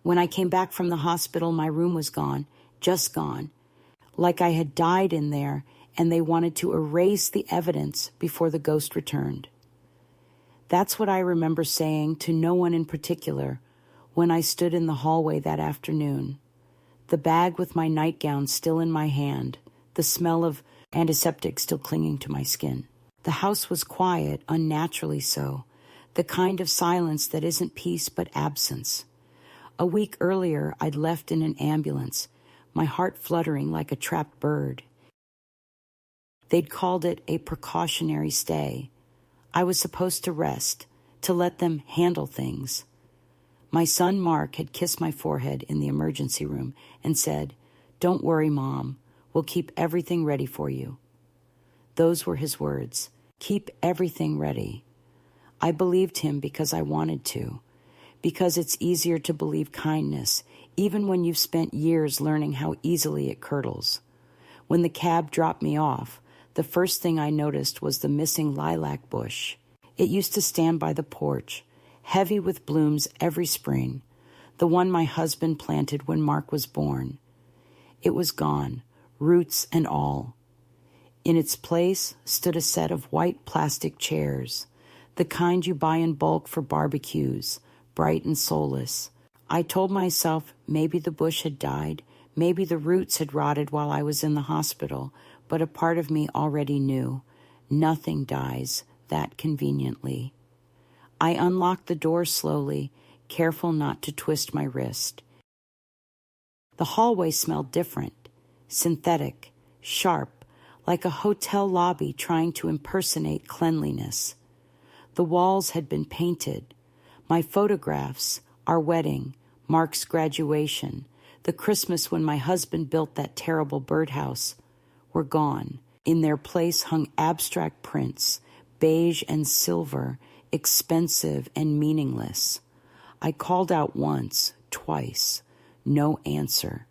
When I came back from the hospital, my room was gone, just gone, like I had died in there, and they wanted to erase the evidence before the ghost returned. That's what I remember saying to no one in particular when I stood in the hallway that afternoon, the bag with my nightgown still in my hand, the smell of antiseptic still clinging to my skin. The house was quiet, unnaturally so, the kind of silence that isn't peace but absence. A week earlier, I'd left in an ambulance, my heart fluttering like a trapped bird. They'd called it a precautionary stay. I was supposed to rest, to let them handle things. My son Mark had kissed my forehead in the emergency room and said, "Don't worry, Mom. We'll keep everything ready for you." Those were his words. Keep everything ready. I believed him because I wanted to, because it's easier to believe kindness, even when you've spent years learning how easily it curdles. When the cab dropped me off, the first thing I noticed was the missing lilac bush. It used to stand by the porch, heavy with blooms every spring, the one my husband planted when Mark was born. It was gone, roots and all. In its place stood a set of white plastic chairs, the kind you buy in bulk for barbecues, bright and soulless. I told myself maybe the bush had died, maybe the roots had rotted while I was in the hospital, but a part of me already knew. Nothing dies that conveniently. I unlocked the door slowly, careful not to twist my wrist. The hallway smelled different, synthetic, sharp, like a hotel lobby trying to impersonate cleanliness. The walls had been painted. My photographs, our wedding, Mark's graduation, the Christmas when my husband built that terrible birdhouse, were gone. In their place hung abstract prints, beige and silver, expensive and meaningless. I called out once, twice. No answer.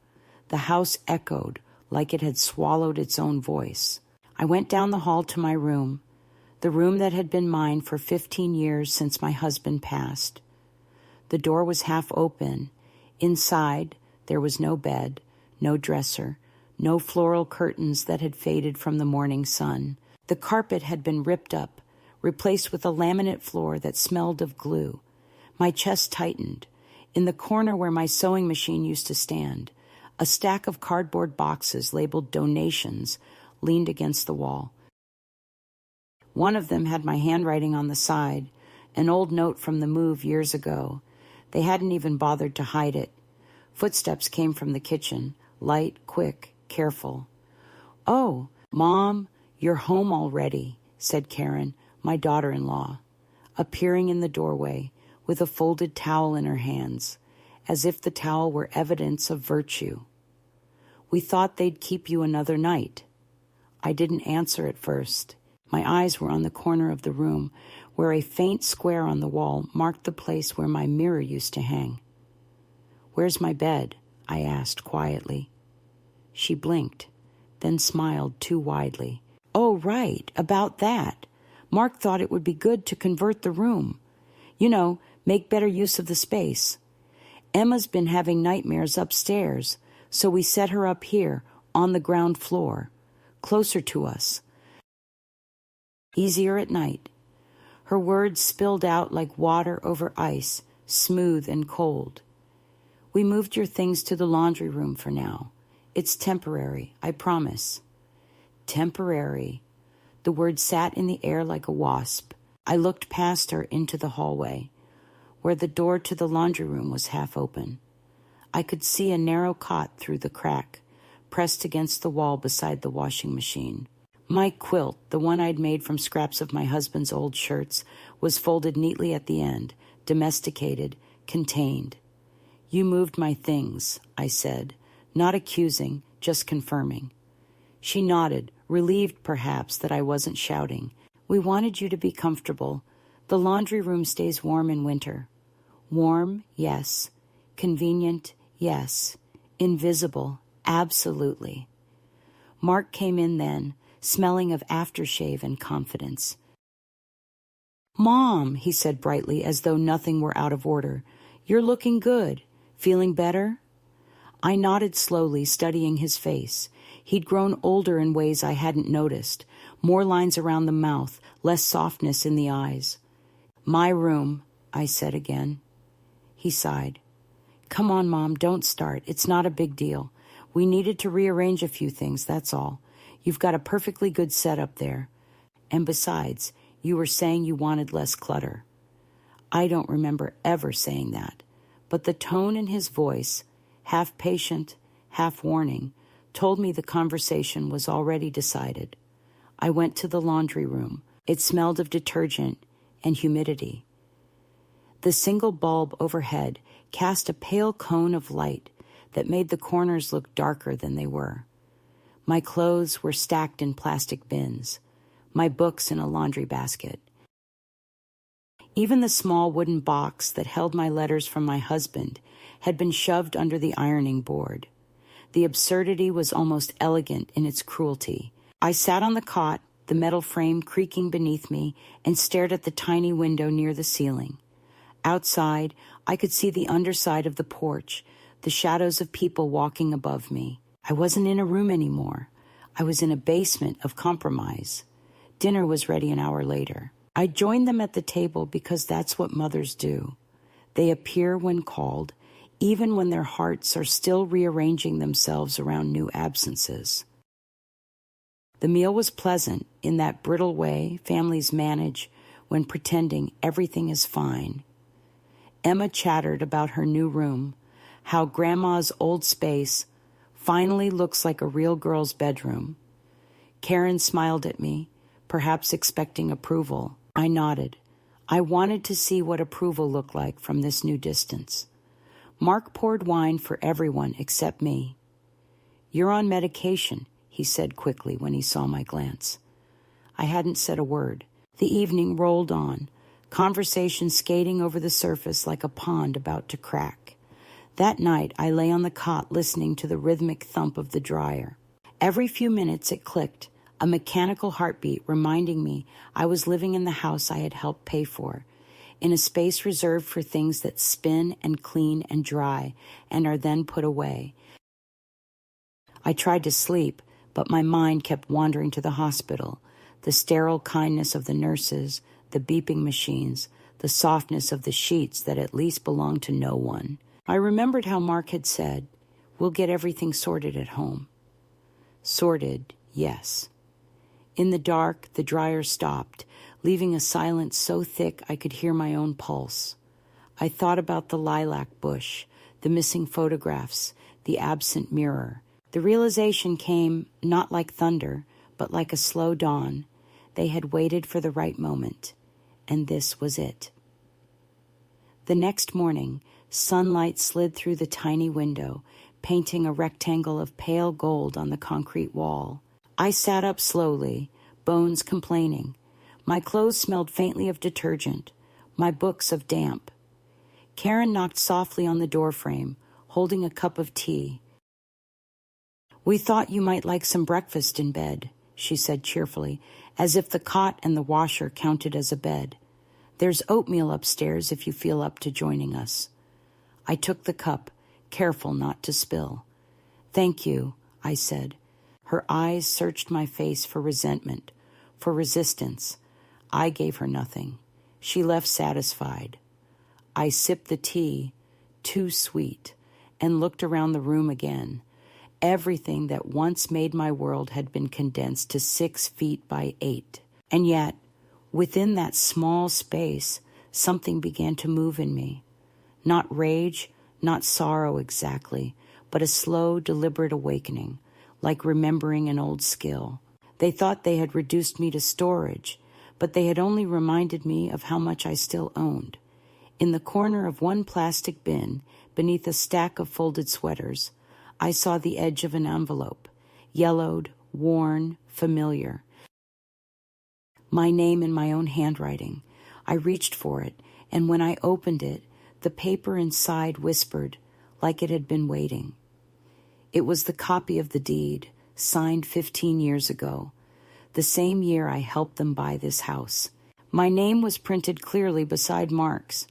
The house echoed like it had swallowed its own voice. I went down the hall to my room, the room that had been mine for 15 years since my husband passed. The door was half open. Inside, there was no bed, no dresser, no floral curtains that had faded from the morning sun. The carpet had been ripped up, replaced with a laminate floor that smelled of glue. My chest tightened. In the corner where my sewing machine used to stand, a stack of cardboard boxes labeled donations leaned against the wall. One of them had my handwriting on the side, an old note from the move years ago. They hadn't even bothered to hide it. Footsteps came from the kitchen, light, quick, careful. "Oh, Mom, you're home already," said Karen, my daughter-in-law, appearing in the doorway with a folded towel in her hands, as if the towel were evidence of virtue. "We thought they'd keep you another night." I didn't answer at first. My eyes were on the corner of the room where a faint square on the wall marked the place where my mirror used to hang. "Where's my bed?" I asked quietly. She blinked, then smiled too widely. "Oh, right, about that. Mark thought it would be good to convert the room. You know, make better use of the space. Emma's been having nightmares upstairs, so we set her up here, on the ground floor, closer to us. Easier at night." Her words spilled out like water over ice, smooth and cold. "We moved your things to the laundry room for now. It's temporary, I promise." Temporary. The word sat in the air like a wasp. I looked past her into the hallway, where the door to the laundry room was half open. I could see a narrow cot through the crack, pressed against the wall beside the washing machine. My quilt, the one I'd made from scraps of my husband's old shirts, was folded neatly at the end, domesticated, contained. "You moved my things," I said, not accusing, just confirming. She nodded, relieved perhaps that I wasn't shouting. "We wanted you to be comfortable. The laundry room stays warm in winter." Warm, yes. Convenient, yes. Invisible, absolutely. Mark came in then, smelling of aftershave and confidence. "Mom," he said brightly, as though nothing were out of order, "you're looking good. Feeling better? I nodded slowly, studying his face. He'd grown older in ways I hadn't noticed. More lines around the mouth, less softness in the eyes. My room, I said again. He sighed. Come on, Mom, don't start. It's not a big deal. We needed to rearrange a few things, that's all. You've got a perfectly good setup there. And besides, you were saying you wanted less clutter. I don't remember ever saying that, but the tone in his voice, half patient, half warning, told me the conversation was already decided. I went to the laundry room. It smelled of detergent and humidity. The single bulb overhead cast a pale cone of light that made the corners look darker than they were. My clothes were stacked in plastic bins, my books in a laundry basket. Even the small wooden box that held my letters from my husband had been shoved under the ironing board. The absurdity was almost elegant in its cruelty. I sat on the cot, the metal frame creaking beneath me, and stared at the tiny window near the ceiling. Outside, I could see the underside of the porch, the shadows of people walking above me. I wasn't in a room anymore. I was in a basement of compromise. Dinner was ready an hour later. I joined them at the table because that's what mothers do. They appear when called, even when their hearts are still rearranging themselves around new absences. The meal was pleasant in that brittle way families manage when pretending everything is fine. Emma chattered about her new room, how Grandma's old space finally looks like a real girl's bedroom. Karen smiled at me, perhaps expecting approval. I nodded. I wanted to see what approval looked like from this new distance. Mark poured wine for everyone except me. You're on medication, he said quickly when he saw my glance. I hadn't said a word. The evening rolled on, conversation skating over the surface like a pond about to crack. That night, I lay on the cot listening to the rhythmic thump of the dryer. Every few minutes it clicked, a mechanical heartbeat reminding me I was living in the house I had helped pay for, in a space reserved for things that spin and clean and dry and are then put away. I tried to sleep, but my mind kept wandering to the hospital, the sterile kindness of the nurses, the beeping machines, the softness of the sheets that at least belonged to no one. I remembered how Mark had said, "We'll get everything sorted at home." Sorted, yes. In the dark, the dryer stopped, leaving a silence so thick I could hear my own pulse. I thought about the lilac bush, the missing photographs, the absent mirror. The realization came not like thunder, but like a slow dawn. They had waited for the right moment, and this was it. The next morning, sunlight slid through the tiny window, painting a rectangle of pale gold on the concrete wall. I sat up slowly, bones complaining. My clothes smelled faintly of detergent, my books of damp. Karen knocked softly on the doorframe, holding a cup of tea. "We thought you might like some breakfast in bed," she said cheerfully, as if the cot and the washer counted as a bed. "There's oatmeal upstairs if you feel up to joining us." I took the cup, careful not to spill. "Thank you," I said. Her eyes searched my face for resentment, for resistance. I gave her nothing. She left satisfied. I sipped the tea, too sweet, and looked around the room again. Everything that once made my world had been condensed to 6 feet by 8. And yet, within that small space, something began to move in me. Not rage, not sorrow exactly, but a slow, deliberate awakening, like remembering an old skill. They thought they had reduced me to storage, but they had only reminded me of how much I still owned. In the corner of one plastic bin, beneath a stack of folded sweaters, I saw the edge of an envelope, yellowed, worn, familiar. My name in my own handwriting. I reached for it, and when I opened it, the paper inside whispered, like it had been waiting. It was the copy of the deed, signed 15 years ago, the same year I helped them buy this house. My name was printed clearly beside Mark's.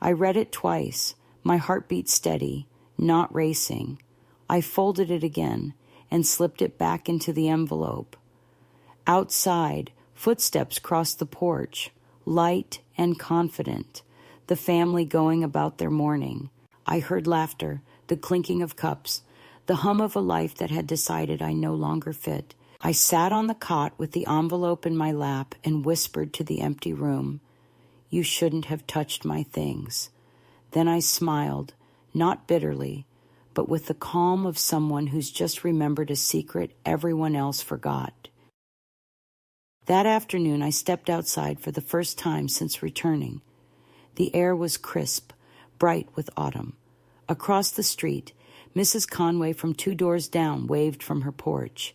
I read it twice, My heartbeat steady, not racing. I folded it again and slipped it back into the envelope. Outside, footsteps crossed the porch, light and confident, the family going about their morning. I heard laughter, the clinking of cups, the hum of a life that had decided I no longer fit. I sat on the cot with the envelope in my lap and whispered to the empty room, "You shouldn't have touched my things." Then I smiled, not bitterly, but with the calm of someone who's just remembered a secret everyone else forgot. That afternoon, I stepped outside for the first time since returning. The air was crisp, bright with autumn. Across the street, Mrs. Conway from 2 doors down waved from her porch.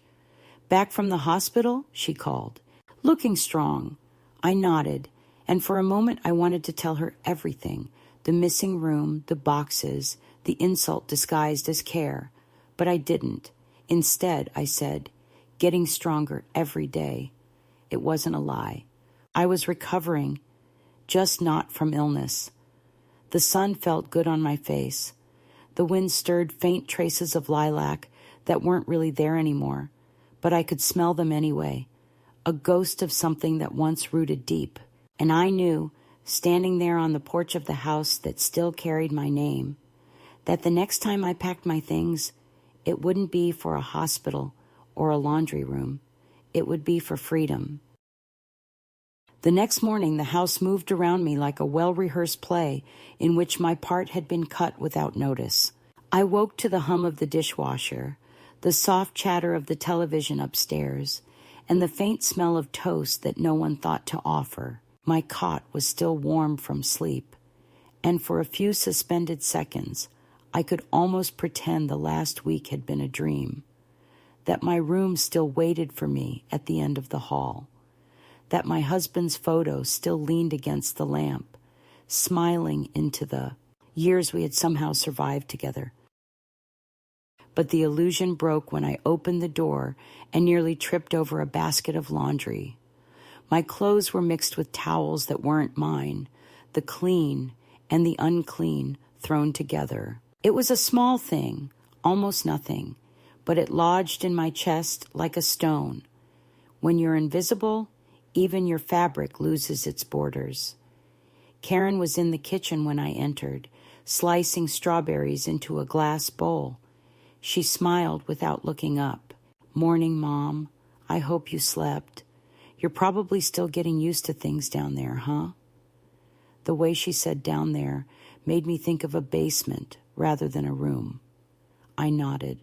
"Back from the hospital?" she called. "Looking strong." I nodded, and for a moment I wanted to tell her everything, the missing room, the boxes, the insult disguised as care. But I didn't. Instead, I said, "Getting stronger every day." It wasn't a lie. I was recovering, just not from illness. The sun felt good on my face. The wind stirred faint traces of lilac that weren't really there anymore, but I could smell them anyway, a ghost of something that once rooted deep. And I knew, standing there on the porch of the house that still carried my name, that the next time I packed my things, it wouldn't be for a hospital or a laundry room. It would be for freedom. The next morning, the house moved around me like a well-rehearsed play in which my part had been cut without notice. I woke to the hum of the dishwasher, the soft chatter of the television upstairs, and the faint smell of toast that no one thought to offer. My cot was still warm from sleep, and for a few suspended seconds, I could almost pretend the last week had been a dream, that my room still waited for me at the end of the hall, that my husband's photo still leaned against the lamp, smiling into the years we had somehow survived together. But the illusion broke when I opened the door and nearly tripped over a basket of laundry. My clothes were mixed with towels that weren't mine, the clean and the unclean thrown together. It was a small thing, almost nothing, but it lodged in my chest like a stone. When you're invisible, even your fabric loses its borders. Karen was in the kitchen when I entered, slicing strawberries into a glass bowl. She smiled without looking up. "Morning, Mom. I hope you slept. You're probably still getting used to things down there, huh?" The way she said "down there" made me think of a basement rather than a room. I nodded.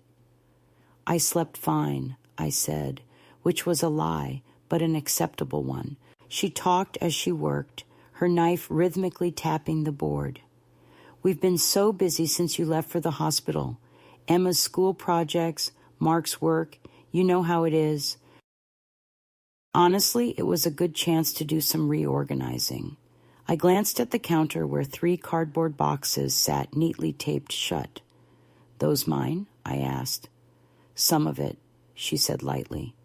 "I slept fine," I said, which was a lie, but an acceptable one. She talked as she worked, her knife rhythmically tapping the board. "We've been so busy since you left for the hospital. Emma's school projects, Mark's work, you know how it is." Honestly, it was a good chance to do some reorganizing. I glanced at the counter where 3 cardboard boxes sat neatly taped shut. "Those mine?" I asked. "Some of it," she said lightly.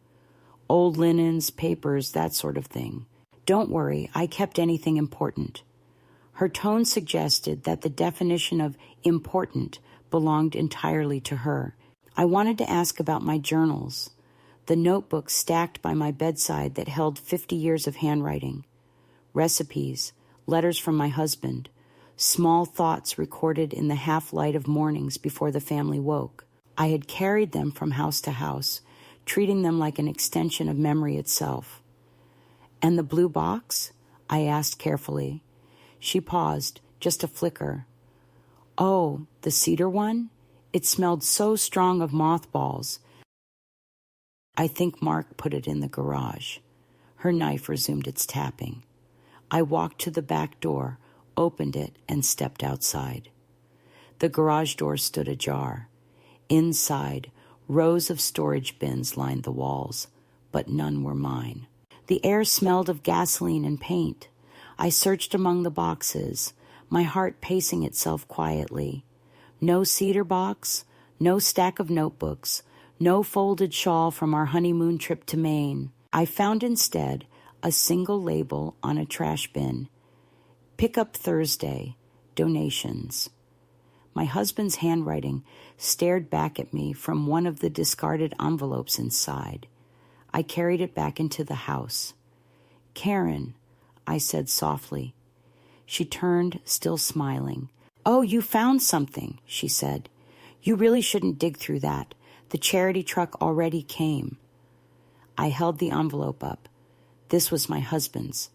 "Old linens, papers, that sort of thing. Don't worry, I kept anything important." Her tone suggested that the definition of important belonged entirely to her. I wanted to ask about my journals, the notebook stacked by my bedside that held 50 years of handwriting, recipes, letters from my husband, small thoughts recorded in the half-light of mornings before the family woke. I had carried them from house to house, treating them like an extension of memory itself. "And the blue box?" I asked carefully. She paused, just a flicker. "Oh, the cedar one? It smelled so strong of mothballs. I think Mark put it in the garage." Her knife resumed its tapping. I walked to the back door, opened it, and stepped outside. The garage door stood ajar. Inside, rows of storage bins lined the walls, but none were mine. The air smelled of gasoline and paint. I searched among the boxes, my heart pacing itself quietly. No cedar box, no stack of notebooks, no folded shawl from our honeymoon trip to Maine. I found instead a single label on a trash bin. "Pick up Thursday. Donations." My husband's handwriting stared back at me from one of the discarded envelopes inside. I carried it back into the house. "Karen," I said softly. She turned, still smiling. "Oh, you found something," she said. "You really shouldn't dig through that. The charity truck already came." I held the envelope up. This was my husband's.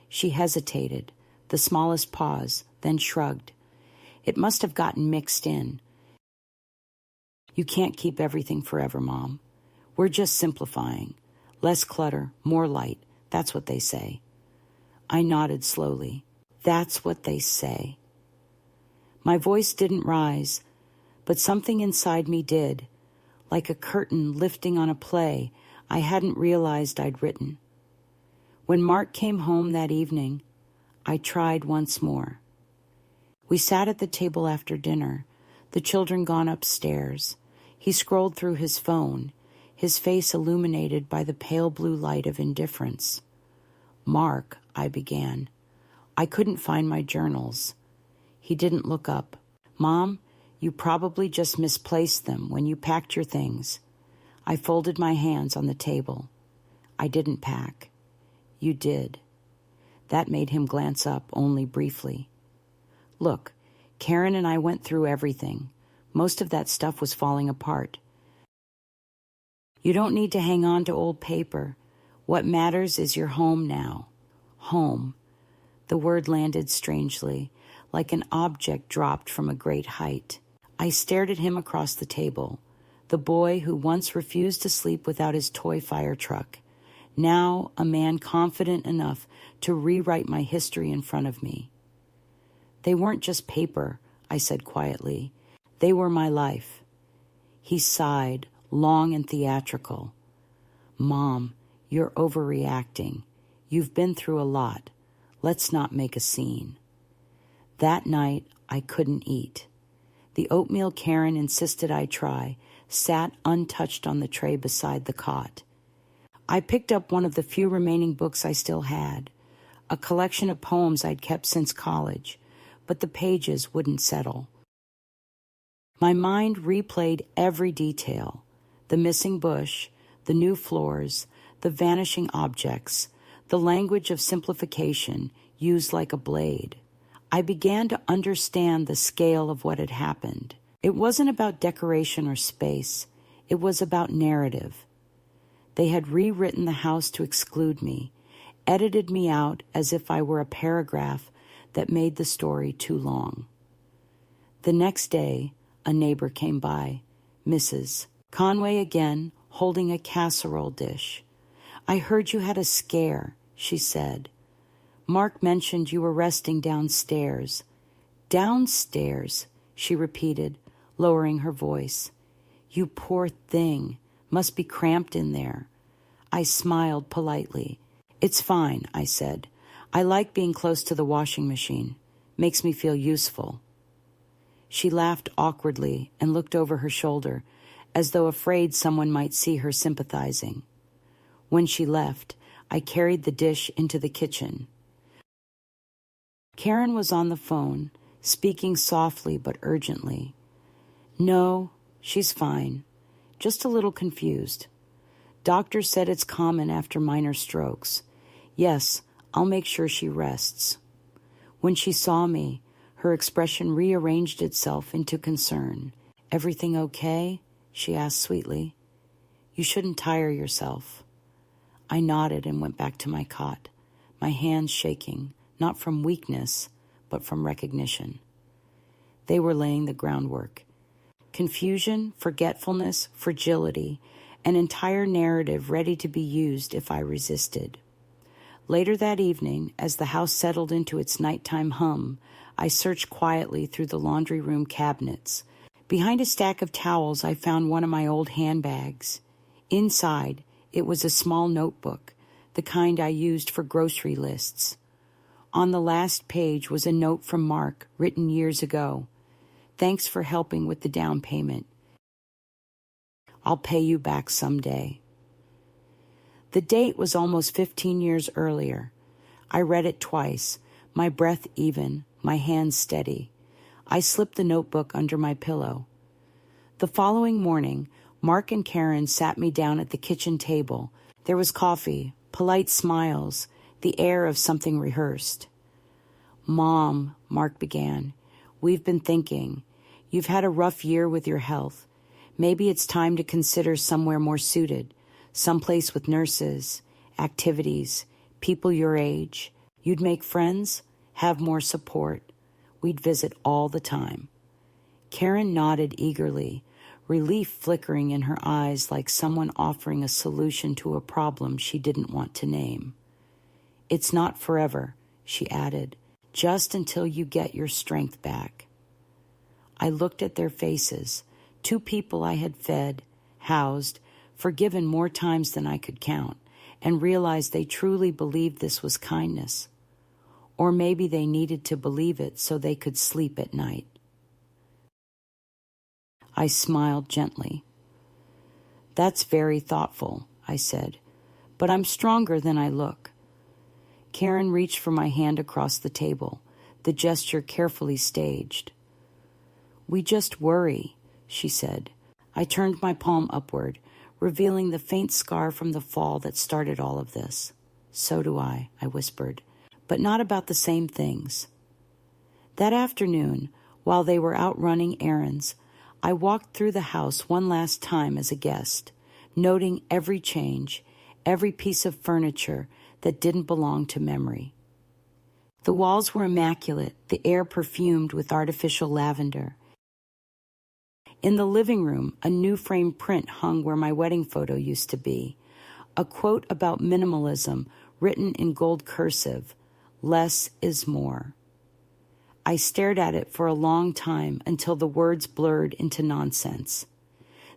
She hesitated, the smallest pause, then shrugged. "It must have gotten mixed in." "You can't keep everything forever, Mom. We're just simplifying. Less clutter, more light. That's what they say." I nodded slowly. That's what they say. My voice didn't rise, but something inside me did, like a curtain lifting on a play I hadn't realized I'd written. When Mark came home that evening, I tried once more. We sat at the table after dinner, the children gone upstairs. He scrolled through his phone, his face illuminated by the pale blue light of indifference. "Mark," I began. I couldn't find my journals. He didn't look up. "Mom, you probably just misplaced them when you packed your things." I folded my hands on the table. "I didn't pack. You did." That made him glance up only briefly. "Look, Karen and I went through everything. Most of that stuff was falling apart. You don't need to hang on to old paper. What matters is you're home now." Home. The word landed strangely, like an object dropped from a great height. I stared at him across the table, the boy who once refused to sleep without his toy fire truck, now a man confident enough to rewrite my history in front of me. "They weren't just paper," I said quietly. "They were my life." He sighed, long and theatrical. "Mom, you're overreacting. You've been through a lot. Let's not make a scene." That night, I couldn't eat. The oatmeal Karen insisted I try sat untouched on the tray beside the cot. I picked up one of the few remaining books I still had, a collection of poems I'd kept since college, but the pages wouldn't settle. My mind replayed every detail: the missing bush, the new floors, the vanishing objects, the language of simplification used like a blade. I began to understand the scale of what had happened. It wasn't about decoration or space. It was about narrative. They had rewritten the house to exclude me, edited me out as if I were a paragraph that made the story too long. The next day, a neighbor came by, Mrs. Conway again, holding a casserole dish. "I heard you had a scare," she said. "Mark mentioned you were resting downstairs." "Downstairs," she repeated, lowering her voice. "You poor thing. Must be cramped in there." I smiled politely. "It's fine," I said. "I like being close to the washing machine. Makes me feel useful." She laughed awkwardly and looked over her shoulder, as though afraid someone might see her sympathizing. When she left, I carried the dish into the kitchen. Karen was on the phone, speaking softly but urgently. "No, she's fine. Just a little confused. Doctor said it's common after minor strokes. Yes, I'll make sure she rests." When she saw me, her expression rearranged itself into concern. "Everything okay?" she asked sweetly. "You shouldn't tire yourself." I nodded and went back to my cot, my hands shaking, not from weakness, but from recognition. They were laying the groundwork. Confusion, forgetfulness, fragility, an entire narrative ready to be used if I resisted. Later that evening, as the house settled into its nighttime hum, I searched quietly through the laundry room cabinets. Behind a stack of towels, I found one of my old handbags. Inside, it was a small notebook, the kind I used for grocery lists. On the last page was a note from Mark, written years ago. "Thanks for helping with the down payment. I'll pay you back someday." The date was almost 15 years earlier. I read it twice, my breath even, my hands steady. I slipped the notebook under my pillow. The following morning, Mark and Karen sat me down at the kitchen table. There was coffee, polite smiles, the air of something rehearsed. "Mom," Mark began, "we've been thinking. You've had a rough year with your health. Maybe it's time to consider somewhere more suited, someplace with nurses, activities, people your age. You'd make friends, have more support. We'd visit all the time." Karen nodded eagerly, relief flickering in her eyes like someone offering a solution to a problem she didn't want to name. "It's not forever," she added, "just until you get your strength back." I looked at their faces, two people I had fed, housed, forgiven more times than I could count, and realized they truly believed this was kindness. Or maybe they needed to believe it so they could sleep at night. I smiled gently. "That's very thoughtful," I said, "but I'm stronger than I look." Karen reached for my hand across the table, the gesture carefully staged. "We just worry," she said. I turned my palm upward, revealing the faint scar from the fall that started all of this. "So do I whispered, "but not about the same things." That afternoon, while they were out running errands, I walked through the house one last time as a guest, noting every change, every piece of furniture that didn't belong to memory. The walls were immaculate, the air perfumed with artificial lavender. In the living room, a new framed print hung where my wedding photo used to be. A quote about minimalism written in gold cursive, "Less is more." I stared at it for a long time until the words blurred into nonsense.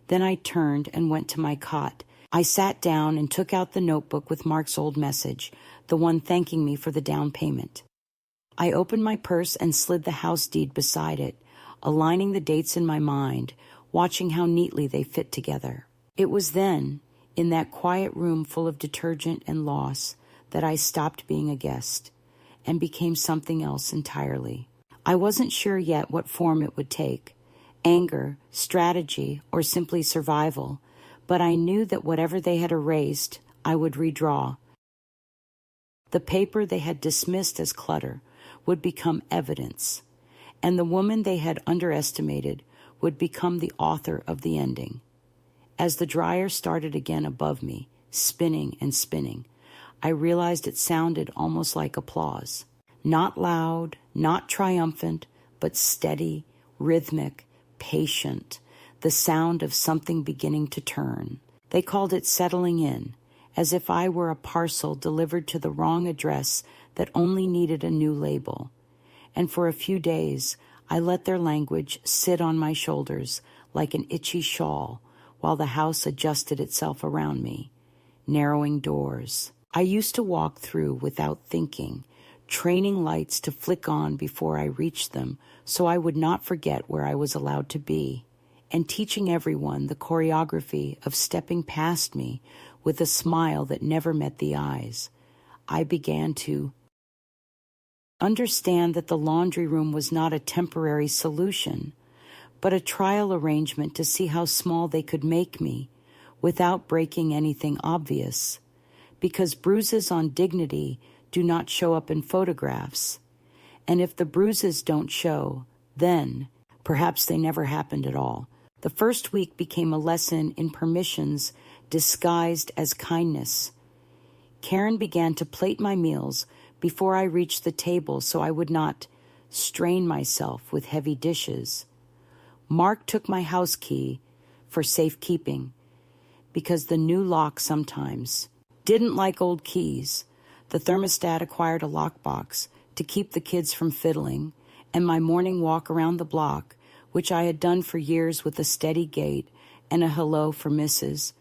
Then I turned and went to my cot. I sat down and took out the notebook with Mark's old message, the one thanking me for the down payment. I opened my purse and slid the house deed beside it, aligning the dates in my mind, watching how neatly they fit together. It was then, in that quiet room full of detergent and loss, that I stopped being a guest and became something else entirely. I wasn't sure yet what form it would take, anger, strategy, or simply survival, but I knew that whatever they had erased, I would redraw. The paper they had dismissed as clutter would become evidence, and the woman they had underestimated would become the author of the ending. As the dryer started again above me, spinning and spinning, I realized it sounded almost like applause. Not loud, not triumphant, but steady, rhythmic, patient, the sound of something beginning to turn. They called it settling in, as if I were a parcel delivered to the wrong address that only needed a new label. And for a few days, I let their language sit on my shoulders like an itchy shawl while the house adjusted itself around me, narrowing doors. I used to walk through without thinking, training lights to flick on before I reached them so I would not forget where I was allowed to be, and teaching everyone the choreography of stepping past me with a smile that never met the eyes. I began to understand that the laundry room was not a temporary solution, but a trial arrangement to see how small they could make me without breaking anything obvious, because bruises on dignity do not show up in photographs, and if the bruises don't show, then perhaps they never happened at all. The first week became a lesson in permissions disguised as kindness. Karen began to plate my meals before I reached the table so I would not strain myself with heavy dishes. Mark took my house key for safekeeping because the new lock sometimes didn't like old keys. The thermostat acquired a lockbox to keep the kids from fiddling, and my morning walk around the block, which I had done for years with a steady gait and a hello for Mrs.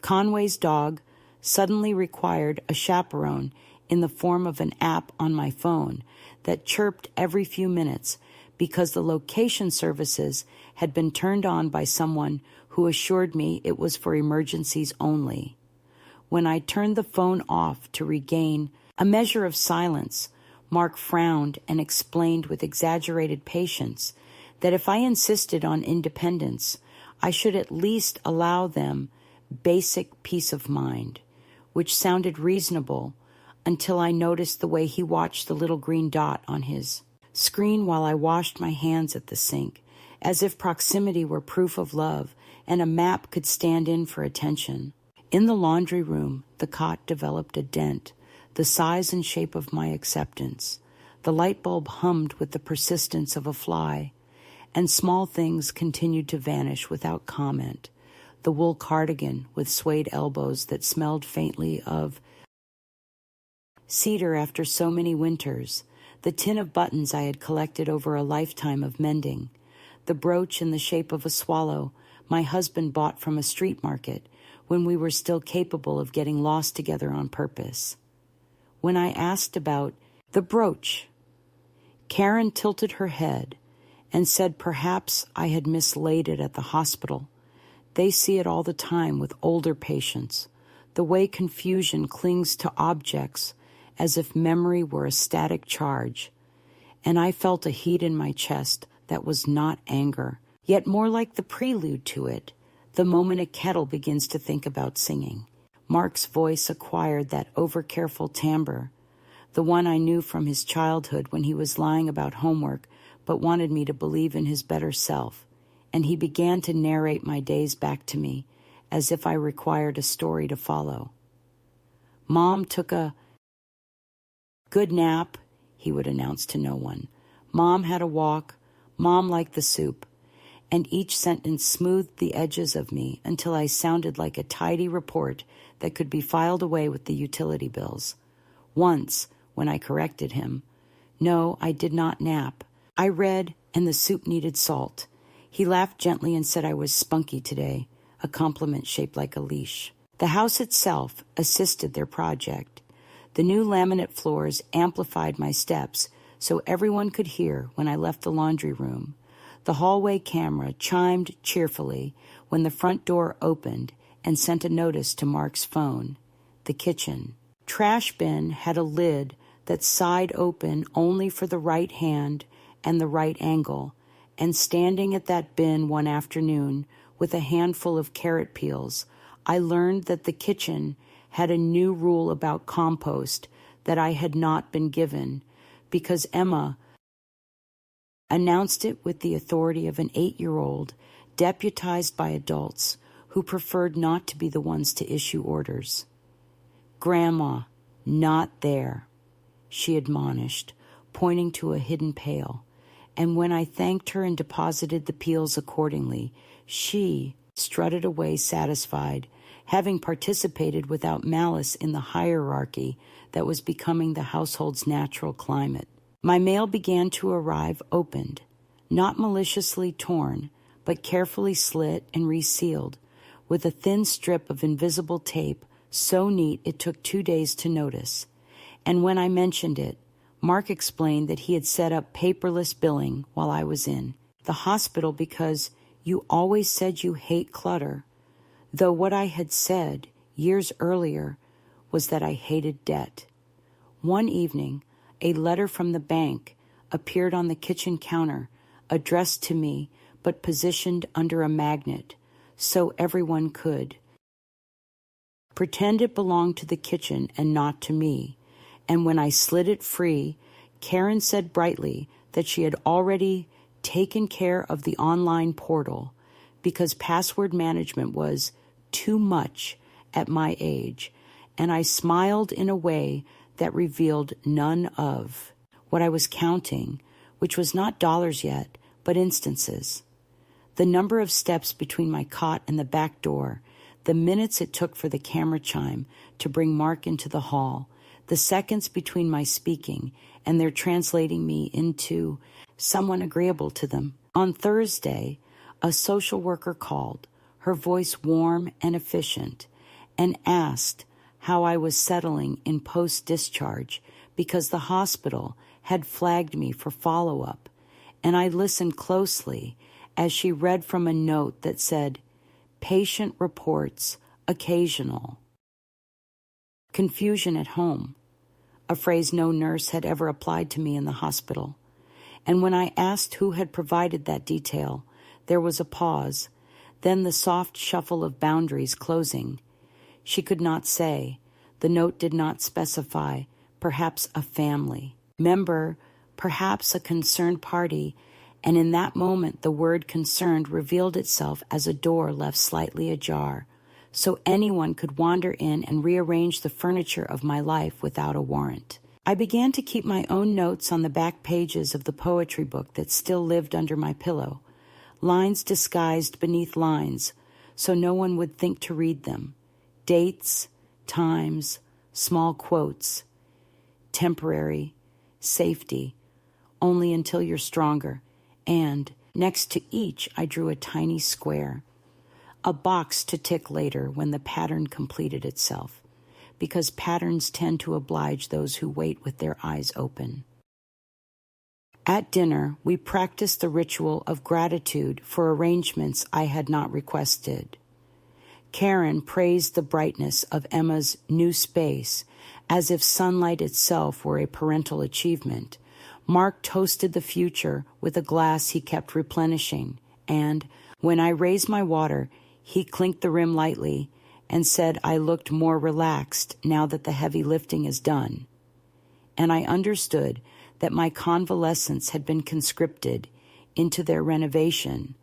Conway's dog suddenly required a chaperone in the form of an app on my phone that chirped every few minutes because the location services had been turned on by someone who assured me it was for emergencies only. When I turned the phone off to regain a measure of silence, Mark frowned and explained with exaggerated patience that if I insisted on independence, I should at least allow them basic peace of mind, which sounded reasonable until I noticed the way he watched the little green dot on his screen while I washed my hands at the sink, as if proximity were proof of love and a map could stand in for attention. In the laundry room, the cot developed a dent, the size and shape of my acceptance. The light bulb hummed with the persistence of a fly, and small things continued to vanish without comment. The wool cardigan with suede elbows that smelled faintly of cedar after so many winters, the tin of buttons I had collected over a lifetime of mending, the brooch in the shape of a swallow my husband bought from a street market when we were still capable of getting lost together on purpose. When I asked about the brooch, Karen tilted her head and said perhaps I had mislaid it at the hospital. They see it all the time with older patients, the way confusion clings to objects as if memory were a static charge, and I felt a heat in my chest that was not anger, yet more like the prelude to it, the moment a kettle begins to think about singing. Mark's voice acquired that over-careful timbre, the one I knew from his childhood when he was lying about homework but wanted me to believe in his better self, and he began to narrate my days back to me as if I required a story to follow. Mom took a good nap, he would announce to no one. Mom had a walk. Mom liked the soup. And each sentence smoothed the edges of me until I sounded like a tidy report that could be filed away with the utility bills. Once, when I corrected him, no, I did not nap. I read, and the soup needed salt. He laughed gently and said I was spunky today, a compliment shaped like a leash. The house itself assisted their project. The new laminate floors amplified my steps so everyone could hear when I left the laundry room. The hallway camera chimed cheerfully when the front door opened and sent a notice to Mark's phone. The kitchen. Trash bin had a lid that sighed open only for the right hand and the right angle, and standing at that bin one afternoon with a handful of carrot peels, I learned that the kitchen had a new rule about compost that I had not been given, because Emma announced it with the authority of an 8-year-old deputized by adults who preferred not to be the ones to issue orders. "Grandma, not there," she admonished, pointing to a hidden pail, and when I thanked her and deposited the peels accordingly, she strutted away satisfied, having participated without malice in the hierarchy that was becoming the household's natural climate. My mail began to arrive opened, not maliciously torn, but carefully slit and resealed, with a thin strip of invisible tape so neat it took 2 days to notice. And when I mentioned it, Mark explained that he had set up paperless billing while I was in the hospital because you always said you hate clutter, though what I had said years earlier was that I hated debt. One evening, a letter from the bank appeared on the kitchen counter, addressed to me but positioned under a magnet, so everyone could pretend it belonged to the kitchen and not to me. And when I slid it free, Karen said brightly that she had already taken care of the online portal because password management was too much at my age, and I smiled in a way that revealed none of what I was counting, which was not dollars yet, but instances. The number of steps between my cot and the back door, the minutes it took for the camera chime to bring Mark into the hall, the seconds between my speaking and their translating me into someone agreeable to them. On Thursday, a social worker called, her voice warm and efficient, and asked how I was settling in post-discharge because the hospital had flagged me for follow-up, and I listened closely as she read from a note that said, "Patient reports occasional confusion at home." a phrase no nurse had ever applied to me in the hospital. And when I asked who had provided that detail, there was a pause, then the soft shuffle of boundaries closing. She could not say. The note did not specify, perhaps a family member, perhaps a concerned party, and in that moment the word concerned revealed itself as a door left slightly ajar, so anyone could wander in and rearrange the furniture of my life without a warrant. I began to keep my own notes on the back pages of the poetry book that still lived under my pillow, lines disguised beneath lines, so no one would think to read them, dates, times, small quotes, temporary, safety, only until you're stronger, and next to each I drew a tiny square, a box to tick later when the pattern completed itself, because patterns tend to oblige those who wait with their eyes open. At dinner, we practiced the ritual of gratitude for arrangements I had not requested. Karen praised the brightness of Emma's new space as if sunlight itself were a parental achievement. Mark toasted the future with a glass he kept replenishing, and when I raised my water, he clinked the rim lightly and said I looked more relaxed now that the heavy lifting is done. And I understood that my convalescence had been conscripted into their renovation,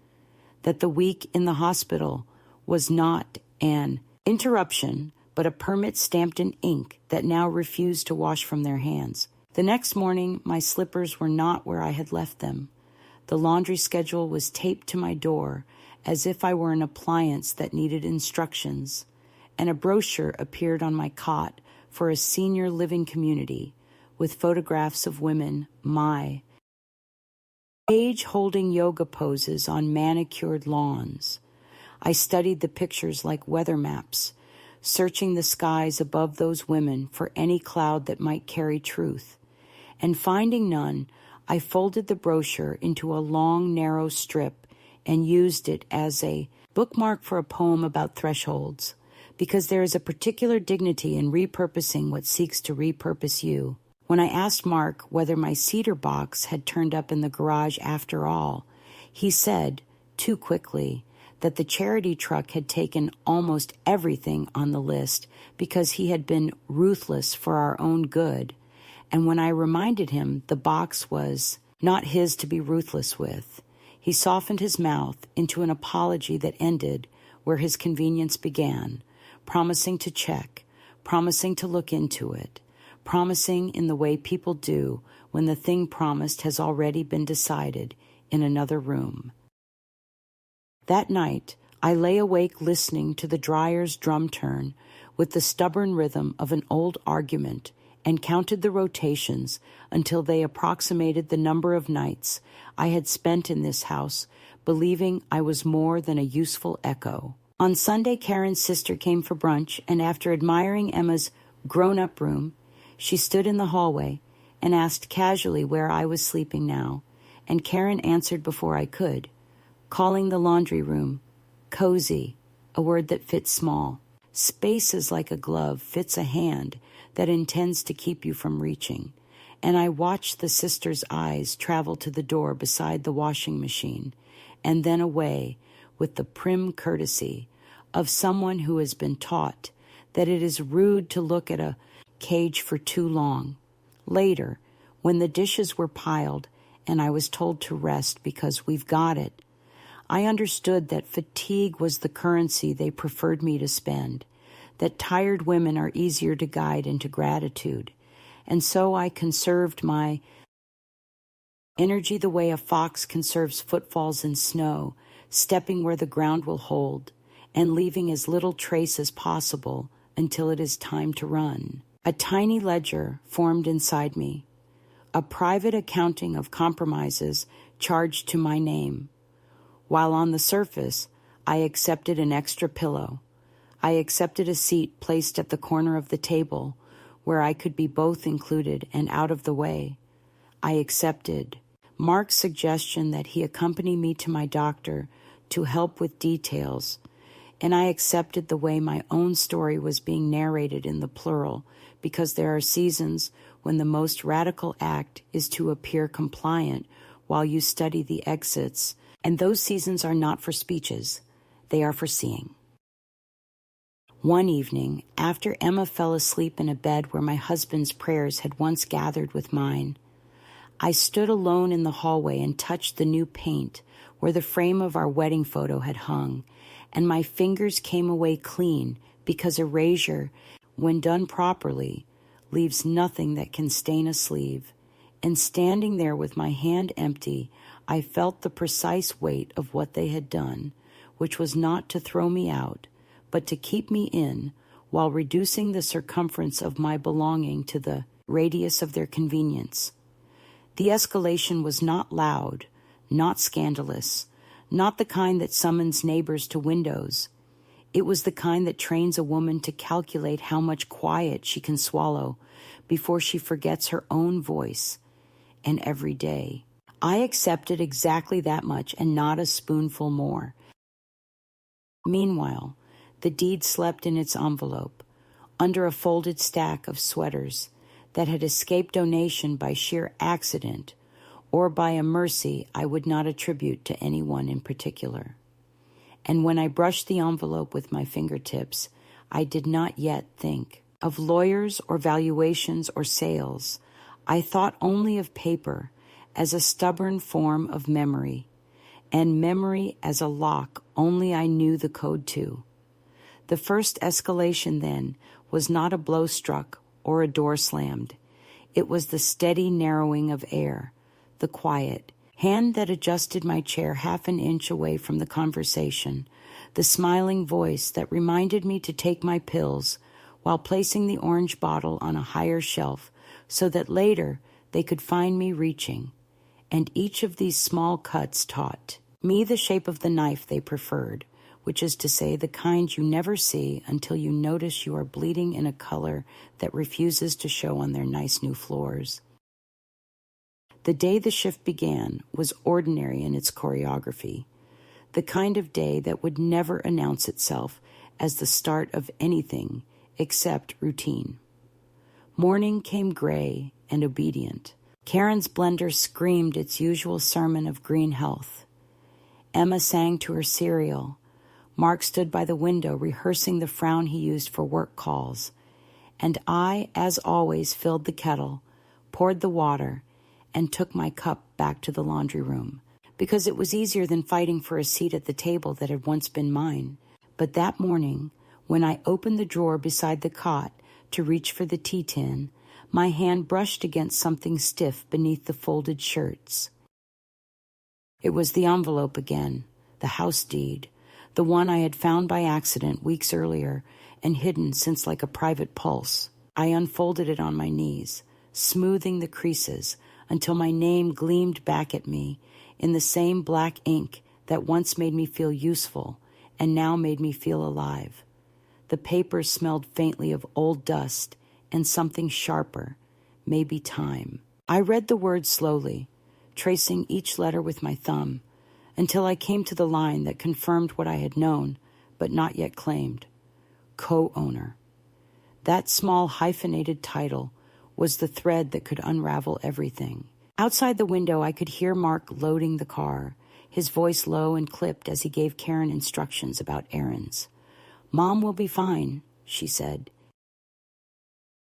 that the week in the hospital was not an interruption, but a permit stamped in ink that now refused to wash from their hands. The next morning, my slippers were not where I had left them. The laundry schedule was taped to my door as if I were an appliance that needed instructions, and a brochure appeared on my cot for a senior living community with photographs of women my age holding yoga poses on manicured lawns. I studied the pictures like weather maps, searching the skies above those women for any cloud that might carry truth. And finding none, I folded the brochure into a long, narrow strip and used it as a bookmark for a poem about thresholds, because there is a particular dignity in repurposing what seeks to repurpose you. When I asked Mark whether my cedar box had turned up in the garage after all, he said, too quickly, that the charity truck had taken almost everything on the list because he had been ruthless for our own good. And when I reminded him the box was not his to be ruthless with, he softened his mouth into an apology that ended where his convenience began, promising to check, promising to look into it, promising in the way people do when the thing promised has already been decided in another room. That night, I lay awake listening to the dryer's drum turn with the stubborn rhythm of an old argument and counted the rotations until they approximated the number of nights I had spent in this house, believing I was more than a useful echo. On Sunday, Karen's sister came for brunch, and after admiring Emma's grown-up room, she stood in the hallway and asked casually where I was sleeping now, and Karen answered before I could, calling the laundry room cozy, a word that fits small. Space is like a glove, fits a hand that intends to keep you from reaching. And I watched the sister's eyes travel to the door beside the washing machine, and then away with the prim courtesy of someone who has been taught that it is rude to look at a cage for too long. Later, when the dishes were piled and I was told to rest because we've got it, I understood that fatigue was the currency they preferred me to spend, that tired women are easier to guide into gratitude, and so I conserved my energy the way a fox conserves footfalls in snow, stepping where the ground will hold, and leaving as little trace as possible until it is time to run. A tiny ledger formed inside me, a private accounting of compromises charged to my name. While on the surface, I accepted an extra pillow. I accepted a seat placed at the corner of the table where I could be both included and out of the way. I accepted Mark's suggestion that he accompany me to my doctor to help with details. and I accepted the way my own story was being narrated in the plural, because there are seasons when the most radical act is to appear compliant while you study the exits, and those seasons are not for speeches, they are for seeing. One evening, after Emma fell asleep in a bed where my husband's prayers had once gathered with mine, I stood alone in the hallway and touched the new paint where the frame of our wedding photo had hung, and my fingers came away clean because erasure, when done properly, leaves nothing that can stain a sleeve. And standing there with my hand empty, I felt the precise weight of what they had done, which was not to throw me out, but to keep me in while reducing the circumference of my belonging to the radius of their convenience. The escalation was not loud, not scandalous, not the kind that summons neighbors to windows. It was the kind that trains a woman to calculate how much quiet she can swallow before she forgets her own voice. And every day, I accepted exactly that much and not a spoonful more. Meanwhile, the deed slept in its envelope, under a folded stack of sweaters that had escaped donation by sheer accident or by a mercy I would not attribute to anyone in particular. And when I brushed the envelope with my fingertips, I did not yet think of lawyers or valuations or sales. I thought only of paper as a stubborn form of memory, and memory as a lock only I knew the code to. The first escalation, then, was not a blow struck or a door slammed. It was the steady narrowing of air, the quiet hand that adjusted my chair half an inch away from the conversation, the smiling voice that reminded me to take my pills while placing the orange bottle on a higher shelf so that later they could find me reaching. And each of these small cuts taught me the shape of the knife they preferred, which is to say the kind you never see until you notice you are bleeding in a color that refuses to show on their nice new floors. The day the shift began was ordinary in its choreography, the kind of day that would never announce itself as the start of anything except routine. Morning came gray and obedient. Karen's blender screamed its usual sermon of green health. Emma sang to her cereal. Mark stood by the window rehearsing the frown he used for work calls. And I, as always, filled the kettle, poured the water, and took my cup back to the laundry room, because it was easier than fighting for a seat at the table that had once been mine. But that morning, when I opened the drawer beside the cot to reach for the tea tin, my hand brushed against something stiff beneath the folded shirts. It was the envelope again, the house deed, the one I had found by accident weeks earlier and hidden since like a private pulse. I unfolded it on my knees, smoothing the creases until my name gleamed back at me in the same black ink that once made me feel useful and now made me feel alive. The paper smelled faintly of old dust and something sharper, maybe time. I read the words slowly, tracing each letter with my thumb, until I came to the line that confirmed what I had known, but not yet claimed. Co-owner. That small hyphenated title was the thread that could unravel everything. Outside the window, I could hear Mark loading the car, his voice low and clipped as he gave Karen instructions about errands. "Mom will be fine," she said.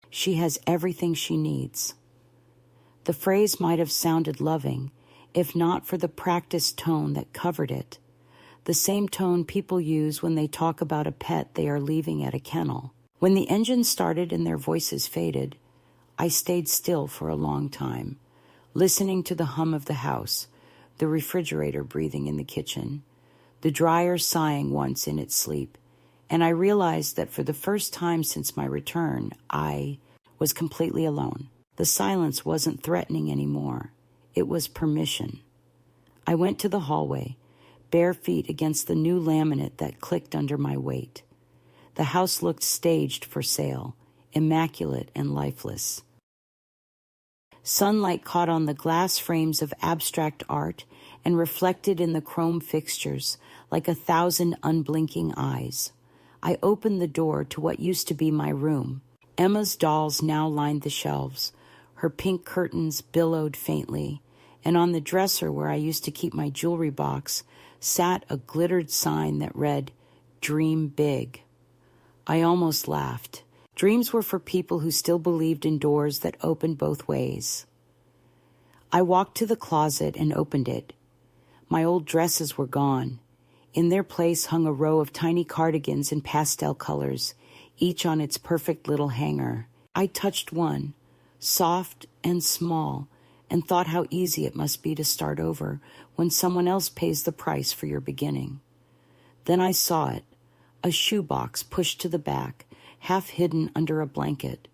"She has everything she needs." The phrase might have sounded loving, if not for the practiced tone that covered it, the same tone people use when they talk about a pet they are leaving at a kennel. When the engine started and their voices faded, I stayed still for a long time, listening to the hum of the house, the refrigerator breathing in the kitchen, the dryer sighing once in its sleep, and I realized that for the first time since my return, I was completely alone. The silence wasn't threatening anymore. It was permission. I went to the hallway, bare feet against the new laminate that clicked under my weight. The house looked staged for sale, immaculate and lifeless. Sunlight caught on the glass frames of abstract art and reflected in the chrome fixtures like 1,000 unblinking eyes. I opened the door to what used to be my room. Emma's dolls now lined the shelves. Her pink curtains billowed faintly, and on the dresser where I used to keep my jewelry box sat a glittered sign that read, "Dream Big." I almost laughed. Dreams were for people who still believed in doors that opened both ways. I walked to the closet and opened it. My old dresses were gone. In their place hung a row of tiny cardigans in pastel colors, each on its perfect little hanger. I touched one, soft and small, and thought how easy it must be to start over when someone else pays the price for your beginning. Then I saw it, a shoebox pushed to the back, half hidden under a blanket.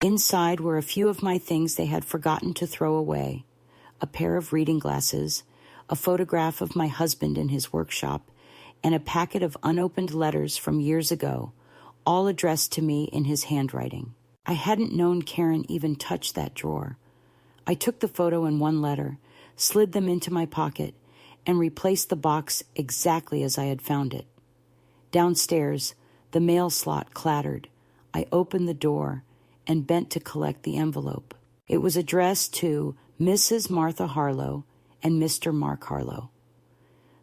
Inside were a few of my things they had forgotten to throw away: a pair of reading glasses, a photograph of my husband in his workshop, and a packet of unopened letters from years ago, all addressed to me in his handwriting. I hadn't known Karen even touch that drawer. I took the photo and one letter, slid them into my pocket, and replaced the box exactly as I had found it. Downstairs, the mail slot clattered. I opened the door and bent to collect the envelope. It was addressed to Mrs. Martha Harlow and Mr. Mark Harlow.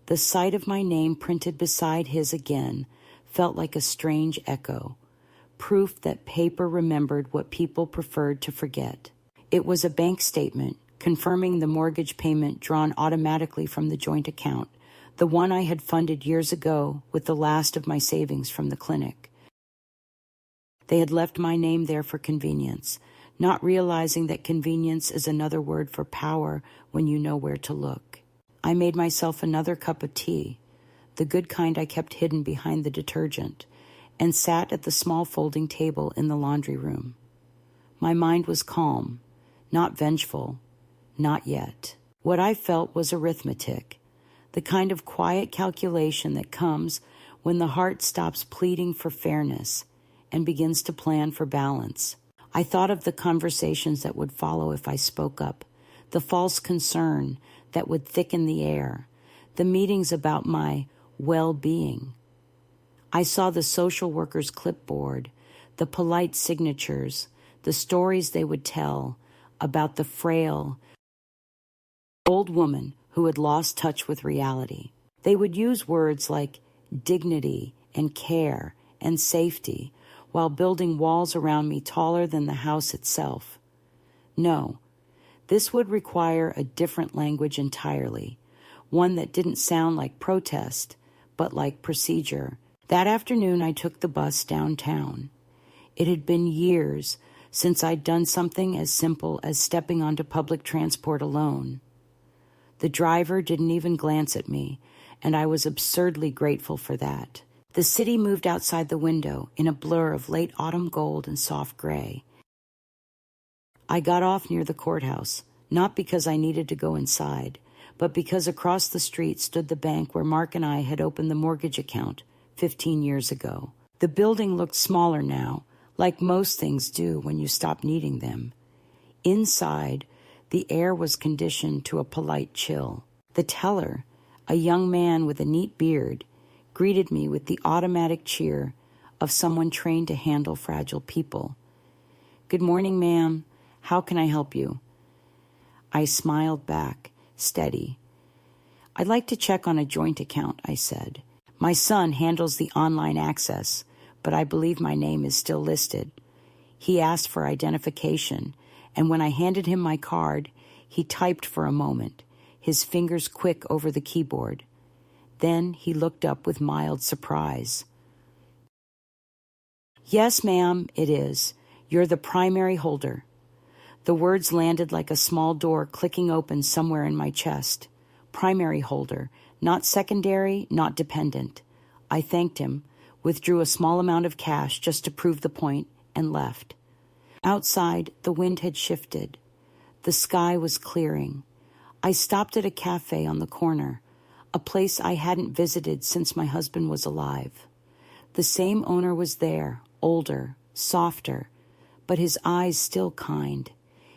The sight of my name printed beside his again felt like a strange echo, proof that paper remembered what people preferred to forget. It was a bank statement confirming the mortgage payment drawn automatically from the joint account, the one I had funded years ago with the last of my savings from the clinic. They had left my name there for convenience, not realizing that convenience is another word for power when you know where to look. I made myself another cup of tea, the good kind I kept hidden behind the detergent, and sat at the small folding table in the laundry room. My mind was calm, not vengeful, not yet. What I felt was arithmetic, the kind of quiet calculation that comes when the heart stops pleading for fairness and begins to plan for balance. I thought of the conversations that would follow if I spoke up, the false concern that would thicken the air, the meetings about my well-being. I saw the social worker's clipboard, the polite signatures, the stories they would tell about the frail old woman who had lost touch with reality. They would use words like dignity and care and safety while building walls around me taller than the house itself. No, this would require a different language entirely, one that didn't sound like protest, but like procedure. That afternoon, I took the bus downtown. It had been years since I'd done something as simple as stepping onto public transport alone. The driver didn't even glance at me, and I was absurdly grateful for that. The city moved outside the window in a blur of late autumn gold and soft gray. I got off near the courthouse, not because I needed to go inside, but because across the street stood the bank where Mark and I had opened the mortgage account 15 years ago. The building looked smaller now, like most things do when you stop needing them. Inside, the air was conditioned to a polite chill. The teller, a young man with a neat beard, greeted me with the automatic cheer of someone trained to handle fragile people. "Good morning, ma'am. How can I help you?" I smiled back, steady. "I'd like to check on a joint account," I said. "My son handles the online access, but I believe my name is still listed." He asked for identification, and when I handed him my card, he typed for a moment, his fingers quick over the keyboard. Then he looked up with mild surprise. "Yes, ma'am, it is. You're the primary holder." The words landed like a small door clicking open somewhere in my chest. Primary holder, not secondary, not dependent. I thanked him, withdrew a small amount of cash just to prove the point, and left. Outside, the wind had shifted. The sky was clearing. I stopped at a cafe on the corner, a place I hadn't visited since my husband was alive. The same owner was there, older, softer, but his eyes still kind.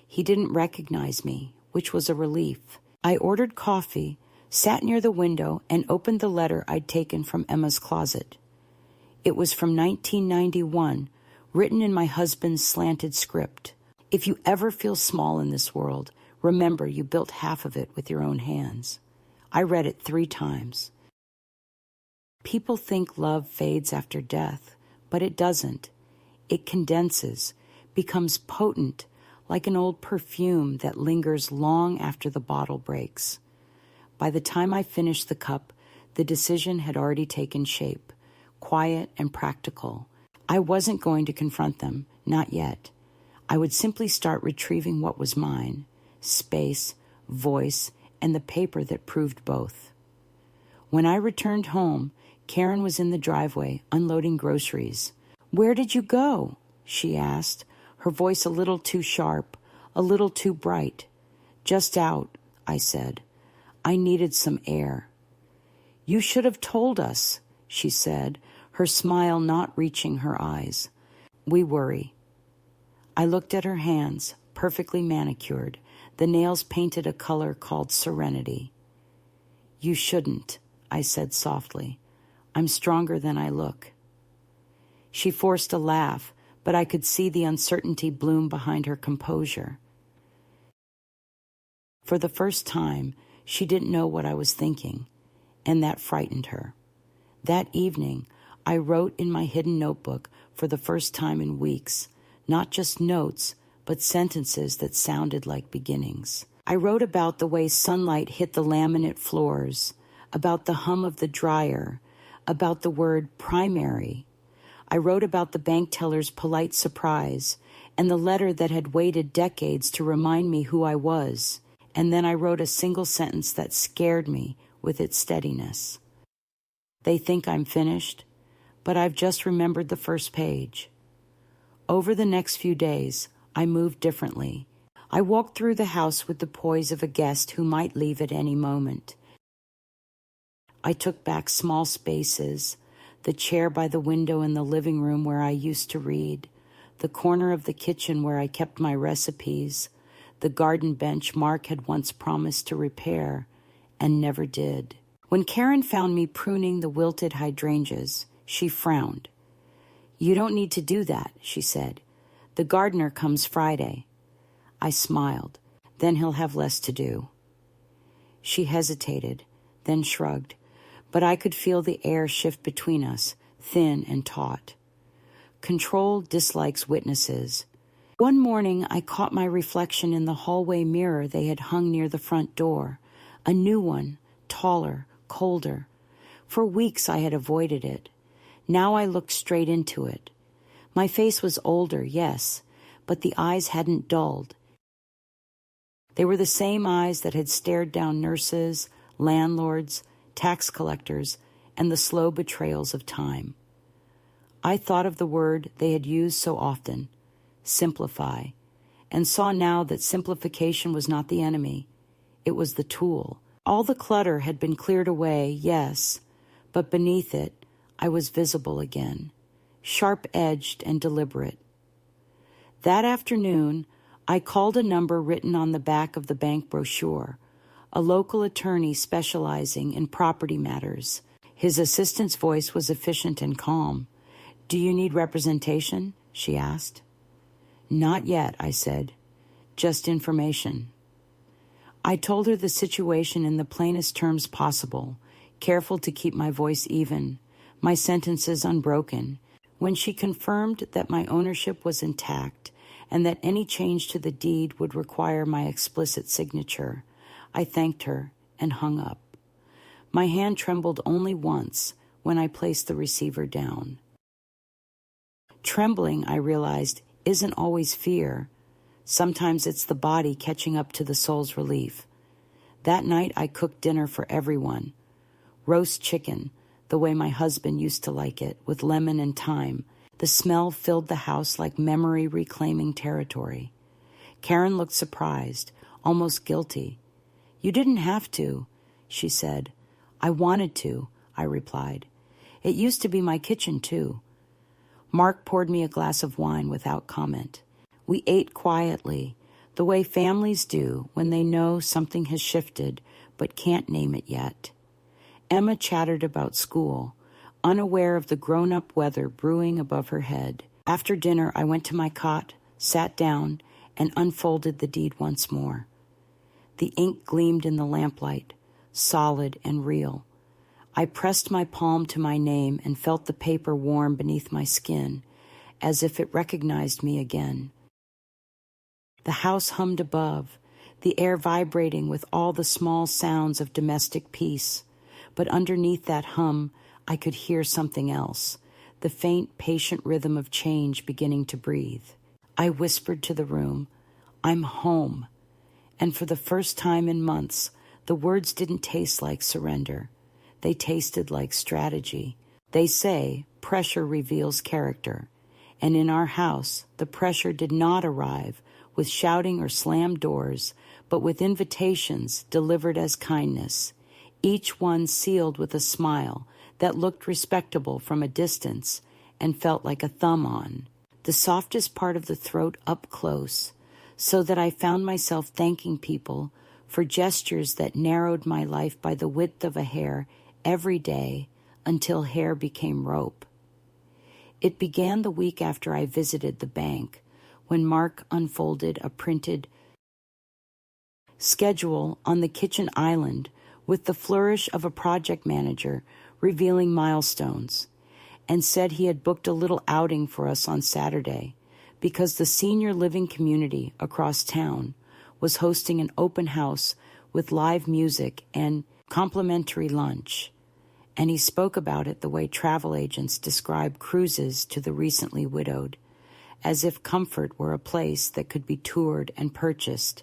He didn't recognize me, which was a relief. I ordered coffee, sat near the window, and opened the letter I'd taken from Emma's closet. It was from 1991, written in my husband's slanted script. If you ever feel small in this world, remember you built half of it with your own hands. I read it 3 times. People think love fades after death, but it doesn't. It condenses, becomes potent, like an old perfume that lingers long after the bottle breaks. By the time I finished the cup, the decision had already taken shape, quiet and practical. I wasn't going to confront them, not yet. I would simply start retrieving what was mine, space, voice, and the paper that proved both. When I returned home, Karen was in the driveway, unloading groceries. "Where did you go?" she asked, her voice a little too sharp, a little too bright. "Just out," I said. I needed some air. "You should have told us," she said, her smile not reaching her eyes. "We worry." I looked at her hands, perfectly manicured, the nails painted a color called serenity. "You shouldn't," I said softly. "I'm stronger than I look." She forced a laugh, but I could see the uncertainty bloom behind her composure. For the first time, she didn't know what I was thinking, and that frightened her. That evening, I wrote in my hidden notebook for the first time in weeks, not just notes, but sentences that sounded like beginnings. I wrote about the way sunlight hit the laminate floors, about the hum of the dryer, about the word primary. I wrote about the bank teller's polite surprise and the letter that had waited decades to remind me who I was. And then I wrote a single sentence that scared me with its steadiness. "They think I'm finished, but I've just remembered the first page." Over the next few days, I moved differently. I walked through the house with the poise of a guest who might leave at any moment. I took back small spaces, the chair by the window in the living room where I used to read, the corner of the kitchen where I kept my recipes, the garden bench Mark had once promised to repair and never did. When Karen found me pruning the wilted hydrangeas, she frowned. "You don't need to do that," she said. "The gardener comes Friday." I smiled. "Then he'll have less to do." She hesitated, then shrugged, but I could feel the air shift between us, thin and taut. Control dislikes witnesses. One morning, I caught my reflection in the hallway mirror they had hung near the front door, a new one, taller, colder. For weeks I had avoided it. Now I looked straight into it. My face was older, yes, but the eyes hadn't dulled. They were the same eyes that had stared down nurses, landlords, tax collectors, and the slow betrayals of time. I thought of the word they had used so often, simplify, and saw now that simplification was not the enemy. It was the tool. All the clutter had been cleared away, yes, but beneath it, I was visible again, sharp-edged and deliberate. That afternoon, I called a number written on the back of the bank brochure, a local attorney specializing in property matters. His assistant's voice was efficient and calm. "Do you need representation?" she asked. "Not yet," I said. "Just information." I told her the situation in the plainest terms possible, careful to keep my voice even, my sentences unbroken. When she confirmed that my ownership was intact and that any change to the deed would require my explicit signature, I thanked her and hung up. My hand trembled only once when I placed the receiver down. Trembling, I realized, isn't always fear. Sometimes it's the body catching up to the soul's relief. That night I cooked dinner for everyone. Roast chicken, the way my husband used to like it, with lemon and thyme. The smell filled the house like memory reclaiming territory. Karen looked surprised, almost guilty. "You didn't have to," she said. "I wanted to," I replied. "It used to be my kitchen, too." Mark poured me a glass of wine without comment. We ate quietly, the way families do when they know something has shifted but can't name it yet. Emma chattered about school, unaware of the grown-up weather brewing above her head. After dinner, I went to my cot, sat down, and unfolded the deed once more. The ink gleamed in the lamplight, solid and real. I pressed my palm to my name and felt the paper warm beneath my skin, as if it recognized me again. The house hummed above, the air vibrating with all the small sounds of domestic peace. But underneath that hum, I could hear something else, the faint, patient rhythm of change beginning to breathe. I whispered to the room, "I'm home." And for the first time in months, the words didn't taste like surrender. They tasted like strategy. They say pressure reveals character. And in our house, the pressure did not arrive with shouting or slammed doors, but with invitations delivered as kindness, each one sealed with a smile that looked respectable from a distance and felt like a thumb on, the softest part of the throat up close, so that I found myself thanking people for gestures that narrowed my life by the width of a hair every day until hair became rope. It began the week after I visited the bank, when Mark unfolded a printed schedule on the kitchen island with the flourish of a project manager revealing milestones, and said he had booked a little outing for us on Saturday because the senior living community across town was hosting an open house with live music and complimentary lunch. And he spoke about it the way travel agents describe cruises to the recently widowed, as if comfort were a place that could be toured and purchased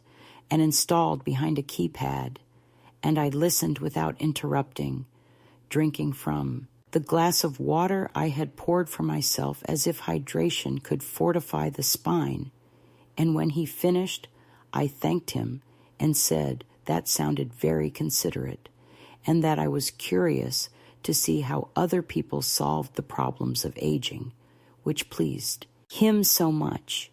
and installed behind a keypad. And I listened without interrupting, drinking from the glass of water I had poured for myself as if hydration could fortify the spine. And when he finished, I thanked him and said that sounded very considerate, and that I was curious to see how other people solved the problems of aging, which pleased him so much.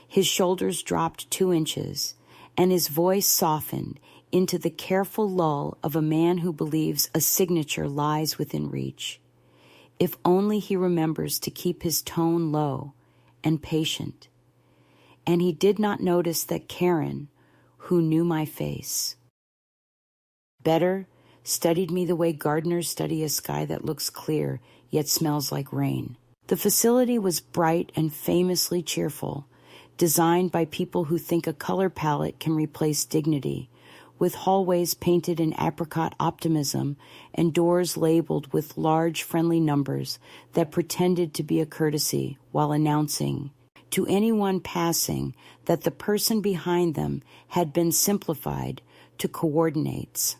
His shoulders dropped 2 inches, and his voice softened into the careful lull of a man who believes a signature lies within reach. If only he remembers to keep his tone low and patient. And he did not notice that Karen, who knew my face better, studied me the way gardeners study a sky that looks clear yet smells like rain. The facility was bright and famously cheerful, designed by people who think a color palette can replace dignity, with hallways painted in apricot optimism and doors labeled with large friendly numbers that pretended to be a courtesy while announcing to anyone passing that the person behind them had been simplified to coordinates.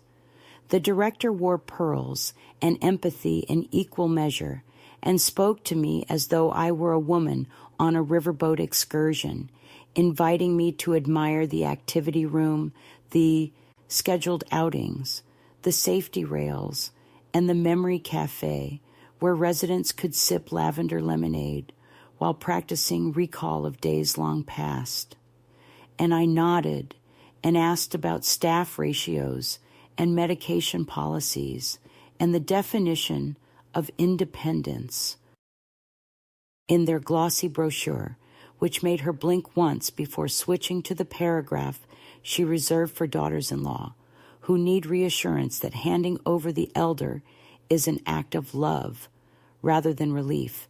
The director wore pearls and empathy in equal measure and spoke to me as though I were a woman on a riverboat excursion, inviting me to admire the activity room, the scheduled outings, the safety rails, and the memory cafe, where residents could sip lavender lemonade while practicing recall of days long past. And I nodded and asked about staff ratios and medication policies and the definition of independence in their glossy brochure, which made her blink once before switching to the paragraph she reserved for daughters-in-law, who need reassurance that handing over the elder is an act of love rather than relief.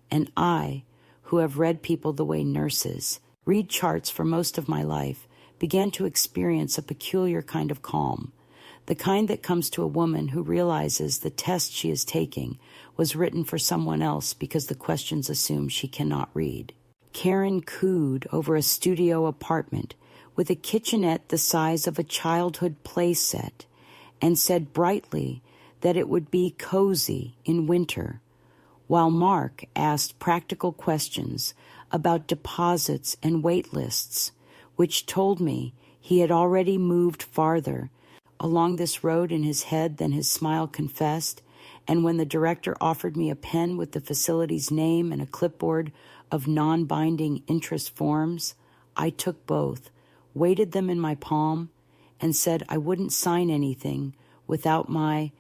And I, who have read people the way nurses read charts for most of my life, began to experience a peculiar kind of calm, the kind that comes to a woman who realizes the test she is taking was written for someone else because the questions assume she cannot read. Karen cooed over a studio apartment with a kitchenette the size of a childhood play set and said brightly that it would be cozy in winter, while Mark asked practical questions about deposits and wait lists, which told me he had already moved farther along this road in his head than his smile confessed, and when the director offered me a pen with the facility's name and a clipboard of non-binding interest forms, I took both, weighted them in my palm, and said I wouldn't sign anything without my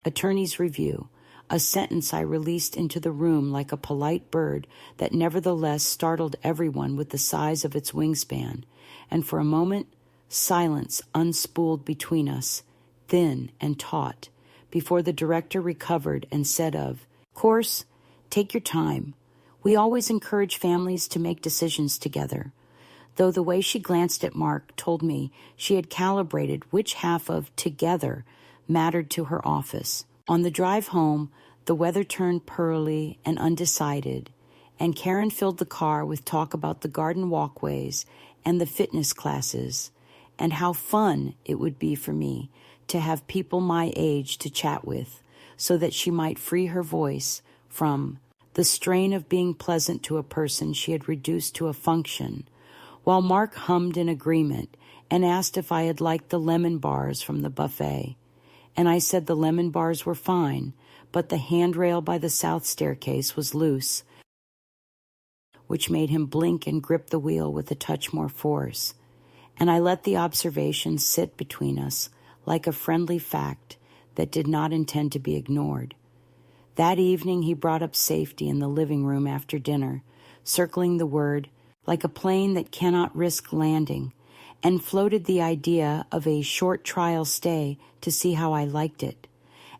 attorney's review, a sentence I released into the room like a polite bird that nevertheless startled everyone with the size of its wingspan, and for a moment silence unspooled between us, thin and taut, before the director recovered and said of course, take your time. We always encourage families to make decisions together, though the way she glanced at Mark told me she had calibrated which half of together mattered to her office. On the drive home, the weather turned pearly and undecided, and Karen filled the car with talk about the garden walkways and the fitness classes, and how fun it would be for me to have people my age to chat with, so that she might free her voice from the strain of being pleasant to a person she had reduced to a function, while Mark hummed in agreement and asked if I had liked the lemon bars from the buffet. And I said the lemon bars were fine, but the handrail by the south staircase was loose, which made him blink and grip the wheel with a touch more force. And I let the observation sit between us like a friendly fact that did not intend to be ignored. That evening he brought up safety in the living room after dinner, circling the word like a plane that cannot risk landing, and floated the idea of a short trial stay to see how I liked it.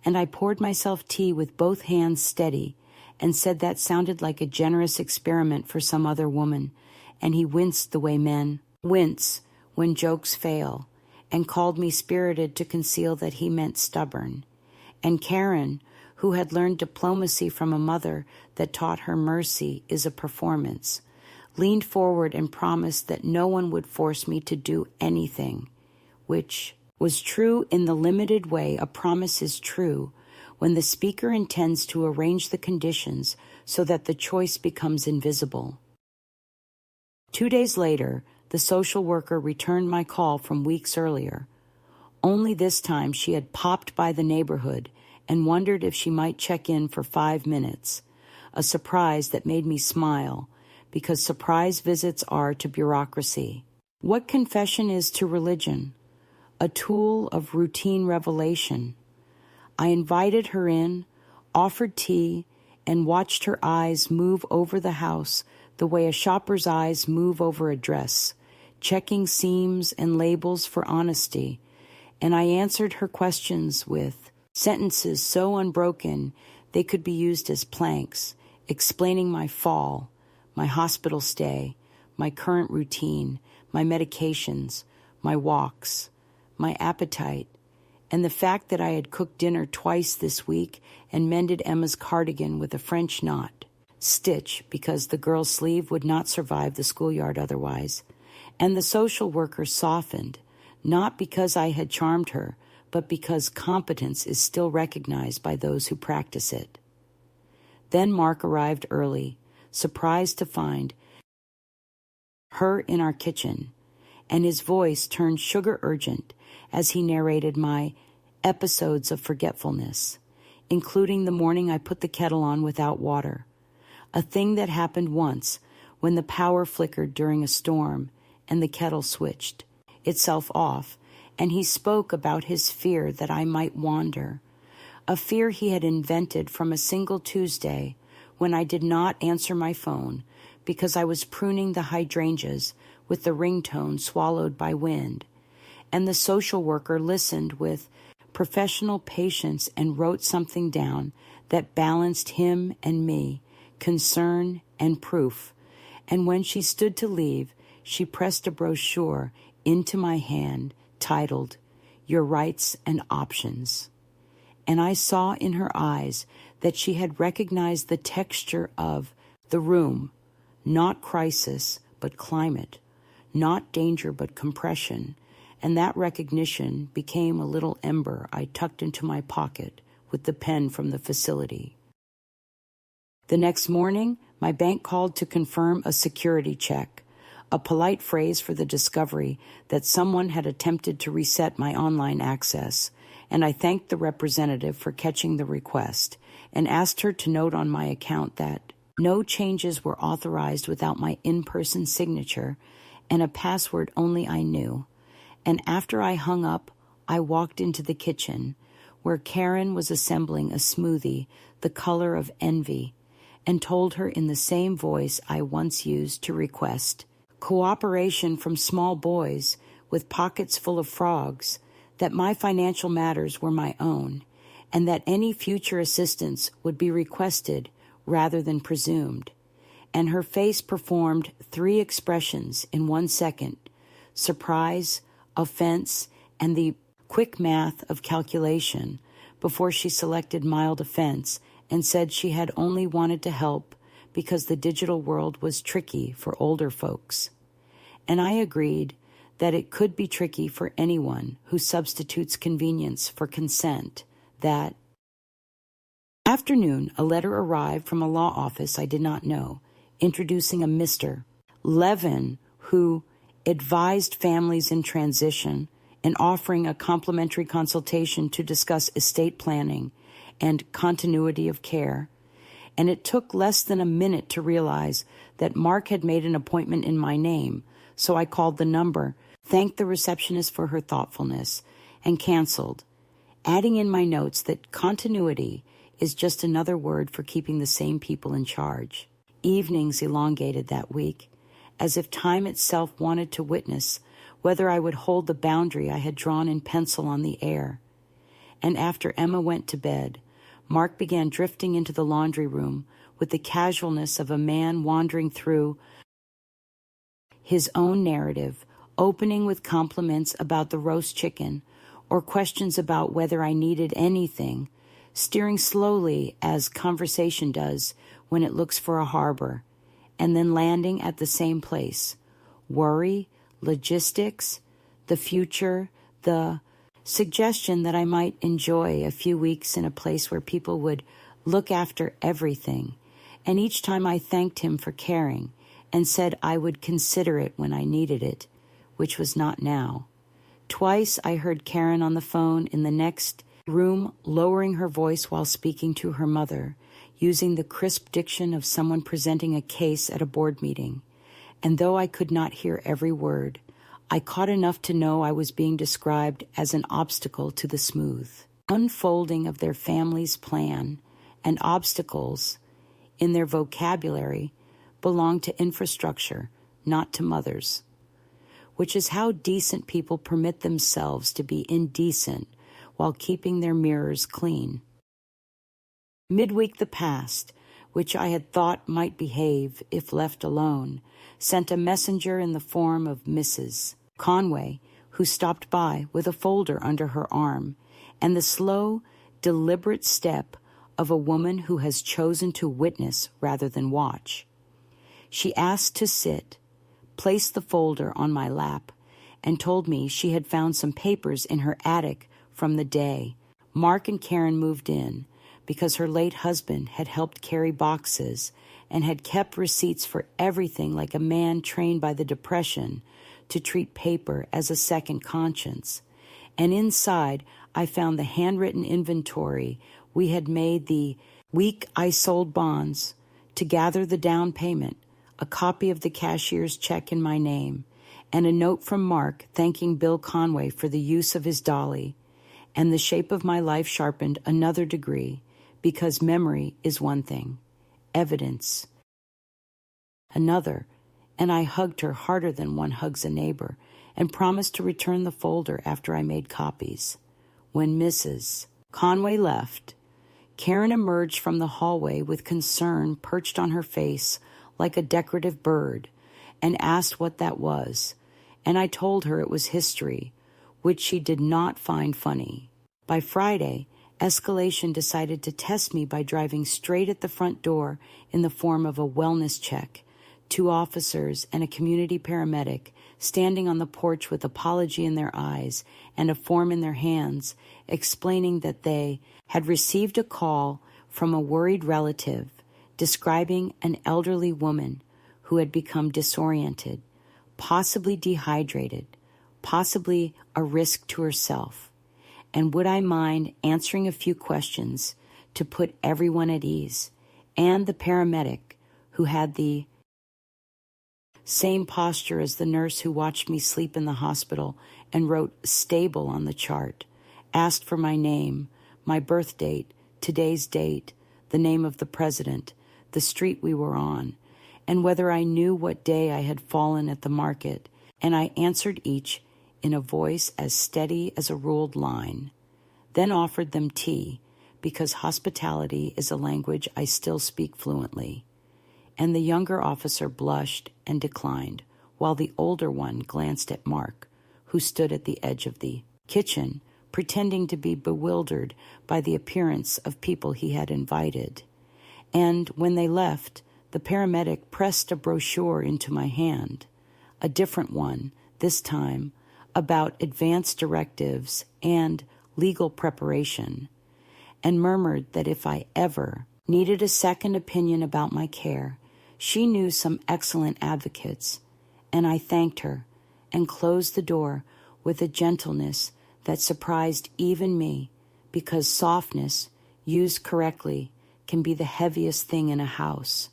And I poured myself tea with both hands steady and said that sounded like a generous experiment for some other woman, and he winced the way men wince when jokes fail, and called me spirited to conceal that he meant stubborn. And Karen, who had learned diplomacy from a mother that taught her mercy is a performance, leaned forward and promised that no one would force me to do anything, which was true in the limited way a promise is true when the speaker intends to arrange the conditions so that the choice becomes invisible. 2 days later, the social worker returned my call from weeks earlier. Only this time she had popped by the neighborhood and wondered if she might check in for 5 minutes, a surprise that made me smile, because surprise visits are to bureaucracy. What confession is to religion? A tool of routine revelation. I invited her in, offered tea, and watched her eyes move over the house the way a shopper's eyes move over a dress, checking seams and labels for honesty, and I answered her questions with sentences so unbroken they could be used as planks, explaining my fall, my hospital stay, my current routine, my medications, my walks, my appetite, and the fact that I had cooked dinner twice this week and mended Emma's cardigan with a French knot, stitch because the girl's sleeve would not survive the schoolyard otherwise. And the social worker softened, not because I had charmed her, but because competence is still recognized by those who practice it. Then Mark arrived early, surprised to find her in our kitchen, and his voice turned sugar urgent as he narrated my episodes of forgetfulness, including the morning I put the kettle on without water, a thing that happened once when the power flickered during a storm and the kettle switched itself off, and he spoke about his fear that I might wander, a fear he had invented from a single Tuesday when I did not answer my phone because I was pruning the hydrangeas with the ringtone swallowed by wind. And the social worker listened with professional patience and wrote something down that balanced him and me, concern and proof. And when she stood to leave, she pressed a brochure into my hand titled, Your Rights and Options. And I saw in her eyes that she had recognized the texture of the room, not crisis, but climate, not danger, but compression, and that recognition became a little ember I tucked into my pocket with the pen from the facility. The next morning, my bank called to confirm a security check, a polite phrase for the discovery that someone had attempted to reset my online access, and I thanked the representative for catching the request and asked her to note on my account that no changes were authorized without my in-person signature and a password only I knew. And after I hung up, I walked into the kitchen, where Karen was assembling a smoothie the color of envy, and told her in the same voice I once used to request cooperation from small boys with pockets full of frogs, that my financial matters were my own, and that any future assistance would be requested rather than presumed. And her face performed 3 expressions in 1 second: surprise, offense, and the quick math of calculation, before she selected mild offense and said she had only wanted to help because the digital world was tricky for older folks. And I agreed that it could be tricky for anyone who substitutes convenience for consent. That afternoon, a letter arrived from a law office I did not know, introducing a Mr. Levin, who advised families in transition and offering a complimentary consultation to discuss estate planning and continuity of care. And it took less than a minute to realize that Mark had made an appointment in my name, so I called the number, thanked the receptionist for her thoughtfulness, and canceled, adding in my notes that continuity is just another word for keeping the same people in charge. Evenings elongated that week, as if time itself wanted to witness whether I would hold the boundary I had drawn in pencil on the air. And after Emma went to bed, Mark began drifting into the laundry room with the casualness of a man wandering through his own narrative, opening with compliments about the roast chicken or questions about whether I needed anything, steering slowly as conversation does when it looks for a harbor, and then landing at the same place. Worry, logistics, the future, the suggestion that I might enjoy a few weeks in a place where people would look after everything. And each time I thanked him for caring and said I would consider it when I needed it, which was not now. Twice I heard Karen on the phone in the next room lowering her voice while speaking to her mother, using the crisp diction of someone presenting a case at a board meeting. And though I could not hear every word, I caught enough to know I was being described as an obstacle to the smooth unfolding of their family's plan, and obstacles in their vocabulary belong to infrastructure, not to mothers, which is how decent people permit themselves to be indecent while keeping their mirrors clean. Midweek the past, which I had thought might behave if left alone, sent a messenger in the form of Mrs. Conway, who stopped by with a folder under her arm, and the slow, deliberate step of a woman who has chosen to witness rather than watch. She asked to sit, placed the folder on my lap, and told me she had found some papers in her attic from the day Mark and Karen moved in, because her late husband had helped carry boxes and had kept receipts for everything like a man trained by the Depression to treat paper as a second conscience. And inside, I found the handwritten inventory we had made the week I sold bonds to gather the down payment, a copy of the cashier's check in my name, and a note from Mark thanking Bill Conway for the use of his dolly. And the shape of my life sharpened another degree, because memory is one thing, evidence another, and I hugged her harder than one hugs a neighbor and promised to return the folder after I made copies. When Mrs. Conway left, Karen emerged from the hallway with concern perched on her face like a decorative bird and asked what that was, and I told her it was history, which she did not find funny. By Friday, escalation decided to test me by driving straight at the front door in the form of a wellness check, 2 officers and a community paramedic standing on the porch with apology in their eyes and a form in their hands, explaining that they had received a call from a worried relative describing an elderly woman who had become disoriented, possibly dehydrated, possibly a risk to herself. And would I mind answering a few questions to put everyone at ease, and the paramedic who had the Same posture as the nurse who watched me sleep in the hospital and wrote stable on the chart. Asked for my name, my birth date, today's date, the name of the president, the street we were on, and whether I knew what day I had fallen at the market, and I answered each in a voice as steady as a ruled line. Then offered them tea, because hospitality is a language I still speak fluently. And the younger officer blushed and declined, while the older one glanced at Mark, who stood at the edge of the kitchen, pretending to be bewildered by the appearance of people he had invited. And when they left, the paramedic pressed a brochure into my hand, a different one, this time, about advance directives and legal preparation, and murmured that if I ever needed a second opinion about my care, she knew some excellent advocates, and I thanked her and closed the door with a gentleness that surprised even me, because softness, used correctly, can be the heaviest thing in a house.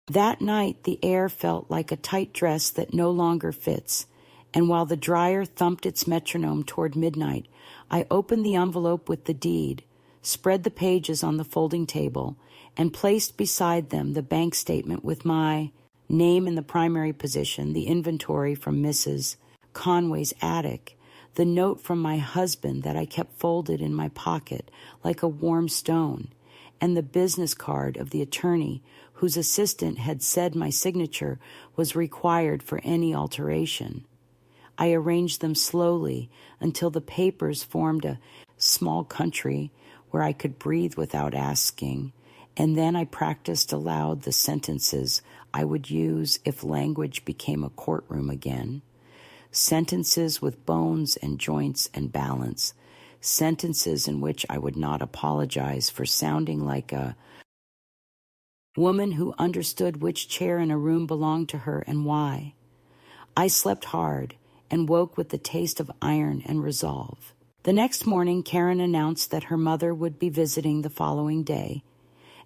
That night the air felt like a tight dress that no longer fits, and while the dryer thumped its metronome toward midnight, I opened the envelope with the deed, spread the pages on the folding table, and placed beside them the bank statement with my name in the primary position, the inventory from Mrs. Conway's attic, the note from my husband that I kept folded in my pocket like a warm stone, and the business card of the attorney whose assistant had said my signature was required for any alteration. I arranged them slowly until the papers formed a small country where I could breathe without asking, and then I practiced aloud the sentences I would use if language became a courtroom again. Sentences with bones and joints and balance, sentences in which I would not apologize for sounding like a woman who understood which chair in a room belonged to her and why. I slept hard and woke with the taste of iron and resolve. The next morning, Karen announced that her mother would be visiting the following day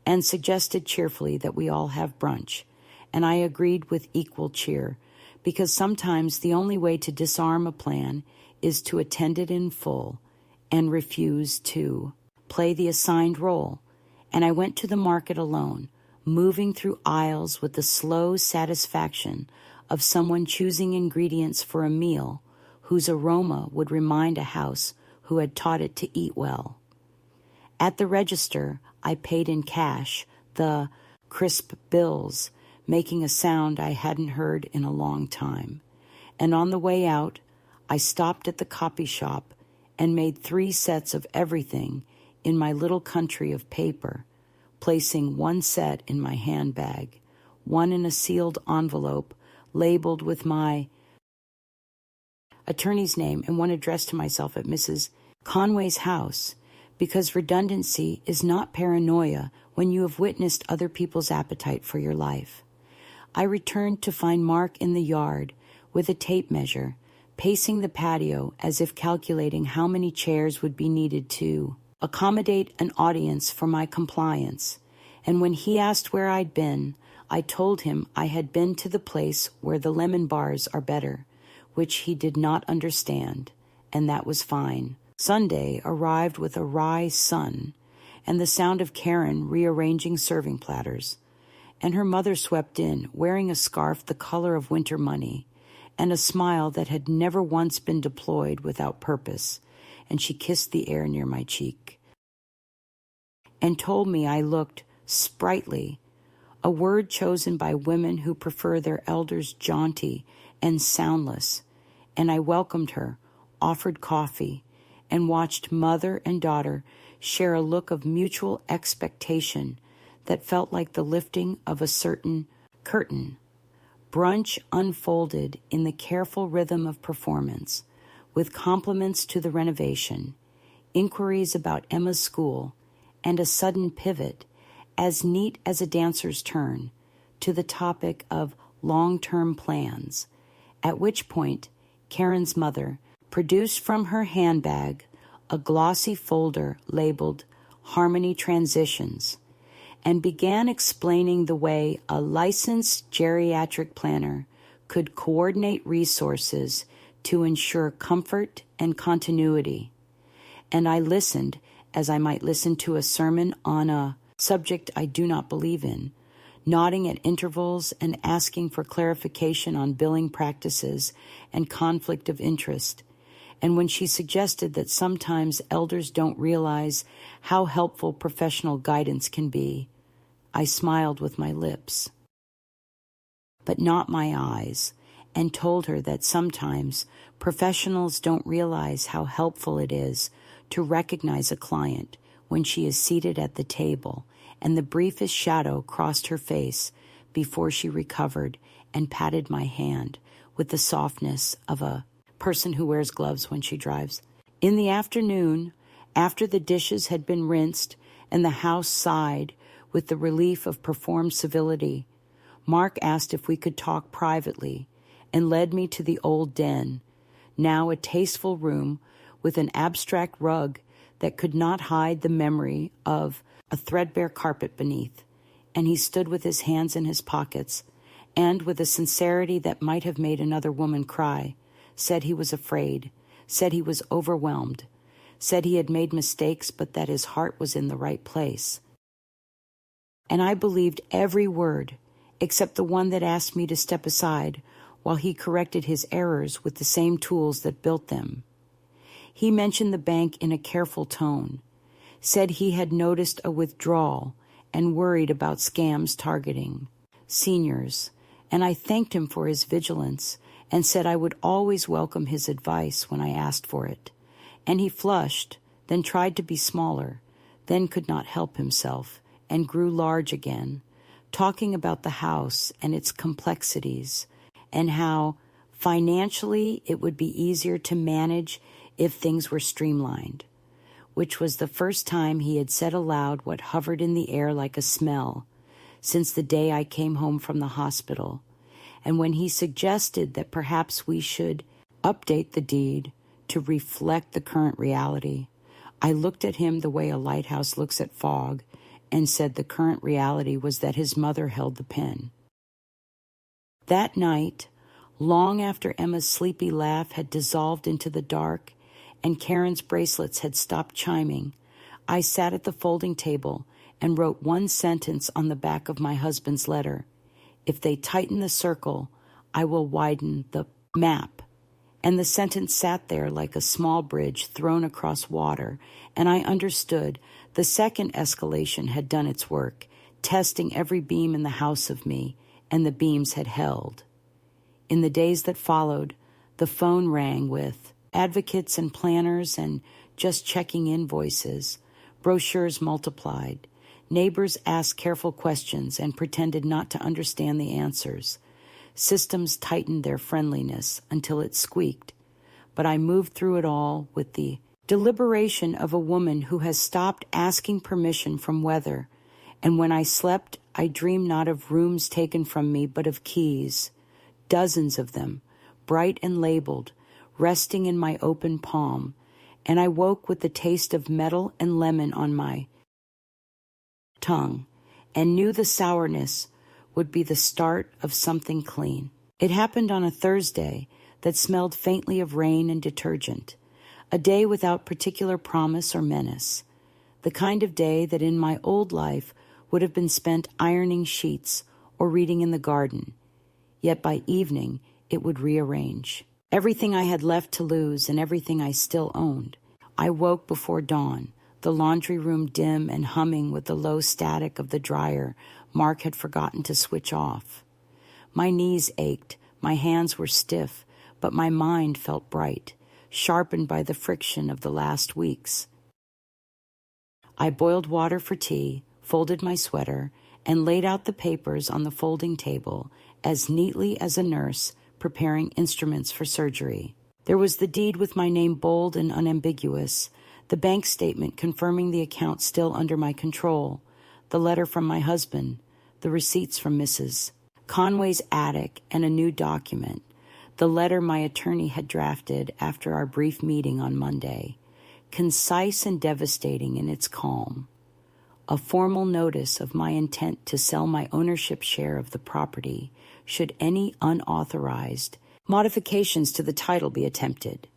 and suggested cheerfully that we all have brunch, and I agreed with equal cheer, because sometimes the only way to disarm a plan is to attend it in full and refuse to play the assigned role. And I went to the market alone, moving through aisles with the slow satisfaction of someone choosing ingredients for a meal whose aroma would remind a house who had taught it to eat well. At the register, I paid in cash, the crisp bills making a sound I hadn't heard in a long time. And on the way out, I stopped at the copy shop and made 3 sets of everything in my little country of paper, placing 1 set in my handbag, 1 in a sealed envelope labeled with my attorney's name, and 1 addressed to myself at Mrs. Conway's house, because redundancy is not paranoia when you have witnessed other people's appetite for your life. I returned to find Mark in the yard with a tape measure, pacing the patio as if calculating how many chairs would be needed to accommodate an audience for my compliance. And when he asked where I'd been, I told him I had been to the place where the lemon bars are better, which he did not understand, and that was fine. Sunday arrived with a wry sun and the sound of Karen rearranging serving platters, and her mother swept in, wearing a scarf the color of winter money and a smile that had never once been deployed without purpose, and she kissed the air near my cheek and told me I looked sprightly, a word chosen by women who prefer their elders jaunty and soundless, and I welcomed her, offered coffee, and watched mother and daughter share a look of mutual expectation that felt like the lifting of a certain curtain. Brunch unfolded in the careful rhythm of performance, with compliments to the renovation, inquiries about Emma's school, and a sudden pivot, as neat as a dancer's turn, to the topic of long-term plans, at which point Karen's mother produced from her handbag a glossy folder labeled Harmony Transitions, and began explaining the way a licensed geriatric planner could coordinate resources to ensure comfort and continuity. And I listened as I might listen to a sermon on a subject I do not believe in, nodding at intervals and asking for clarification on billing practices and conflict of interest. And when she suggested that sometimes elders don't realize how helpful professional guidance can be, I smiled with my lips, but not my eyes, and told her that sometimes professionals don't realize how helpful it is to recognize a client when she is seated at the table and the briefest shadow crossed her face before she recovered and patted my hand with the softness of a person who wears gloves when she drives. In the afternoon, after the dishes had been rinsed and the house sighed with the relief of performed civility, Mark asked if we could talk privately and led me to the old den, now a tasteful room with an abstract rug that could not hide the memory of a threadbare carpet beneath, and he stood with his hands in his pockets and, with a sincerity that might have made another woman cry, said he was afraid, said he was overwhelmed, said he had made mistakes but that his heart was in the right place. And I believed every word except the one that asked me to step aside while he corrected his errors with the same tools that built them. He mentioned the bank in a careful tone, said he had noticed a withdrawal and worried about scams targeting seniors, and I thanked him for his vigilance and said I would always welcome his advice when I asked for it. And he flushed, then tried to be smaller, then could not help himself, and grew large again, talking about the house and its complexities, and how financially it would be easier to manage if things were streamlined, which was the first time he had said aloud what hovered in the air like a smell since the day I came home from the hospital. And when he suggested that perhaps we should update the deed to reflect the current reality, I looked at him the way a lighthouse looks at fog and said the current reality was that his mother held the pen. That night, long after Emma's sleepy laugh had dissolved into the dark and Karen's bracelets had stopped chiming, I sat at the folding table and wrote one sentence on the back of my husband's letter. If they tighten the circle, I will widen the map. And the sentence sat there like a small bridge thrown across water, and I understood the second escalation had done its work, testing every beam in the house of me, and the beams had held. In the days that followed, the phone rang with advocates and planners and just checking invoices. Brochures multiplied. Neighbors asked careful questions and pretended not to understand the answers. Systems tightened their friendliness until it squeaked. But I moved through it all with the deliberation of a woman who has stopped asking permission from weather. And when I slept, I dreamed not of rooms taken from me, but of keys, dozens of them, bright and labeled, resting in my open palm. And I woke with the taste of metal and lemon on my tongue, and knew the sourness would be the start of something clean. It happened on a Thursday that smelled faintly of rain and detergent, a day without particular promise or menace, the kind of day that in my old life would have been spent ironing sheets or reading in the garden, yet by evening it would rearrange. Everything I had left to lose and everything I still owned. I woke before dawn, the laundry room dim and humming with the low static of the dryer Mark had forgotten to switch off. My knees ached, my hands were stiff, but my mind felt bright, sharpened by the friction of the last weeks. I boiled water for tea, folded my sweater, and laid out the papers on the folding table as neatly as a nurse preparing instruments for surgery. There was the deed with my name bold and unambiguous, the bank statement confirming the account still under my control, the letter from my husband, the receipts from Mrs. Conway's attic, and a new document, the letter my attorney had drafted after our brief meeting on Monday, concise and devastating in its calm. a formal notice of my intent to sell my ownership share of the property should any unauthorized modifications to the title be attempted.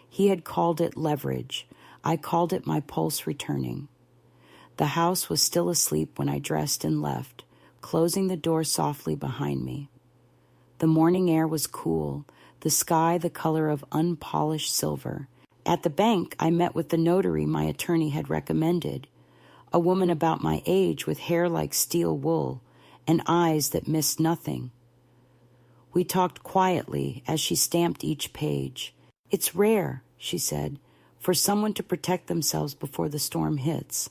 He had called it leverage. I called it my pulse returning. The house was still asleep when I dressed and left, closing the door softly behind me. The morning air was cool, the sky the color of unpolished silver. At the bank, I met with the notary my attorney had recommended, a woman about my age with hair like steel wool and eyes that missed nothing. We talked quietly as she stamped each page. "It's rare," she said, "for someone to protect themselves before the storm hits."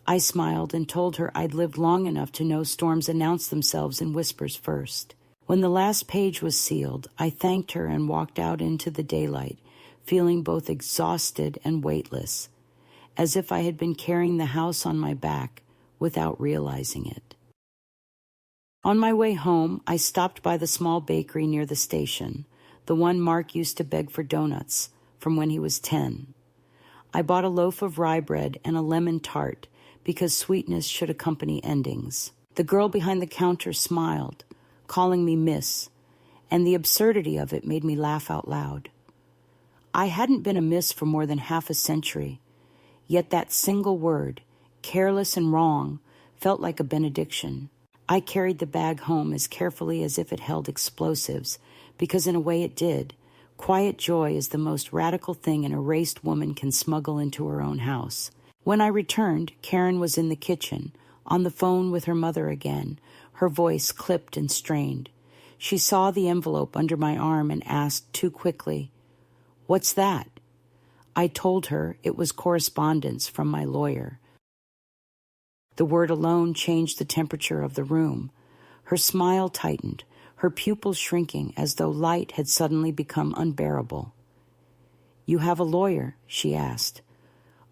I smiled and told her I'd lived long enough to know storms announce themselves in whispers first. When the last page was sealed, I thanked her and walked out into the daylight, feeling both exhausted and weightless, as if I had been carrying the house on my back without realizing it. On my way home, I stopped by the small bakery near the station, the one Mark used to beg for donuts from when he was 10. I bought a loaf of rye bread and a lemon tart because sweetness should accompany endings. The girl behind the counter smiled, calling me miss, and the absurdity of it made me laugh out loud. I hadn't been a miss for more than half a century, yet that single word, careless and wrong, felt like a benediction. I carried the bag home as carefully as if it held explosives, because in a way it did. Quiet joy is the most radical thing an erased woman can smuggle into her own house. When I returned, Karen was in the kitchen, on the phone with her mother again, her voice clipped and strained. She saw the envelope under my arm and asked too quickly, "What's that?" I told her it was correspondence from my lawyer. The word alone changed the temperature of the room. Her smile tightened, her pupils shrinking as though light had suddenly become unbearable. "You have a lawyer?" she asked.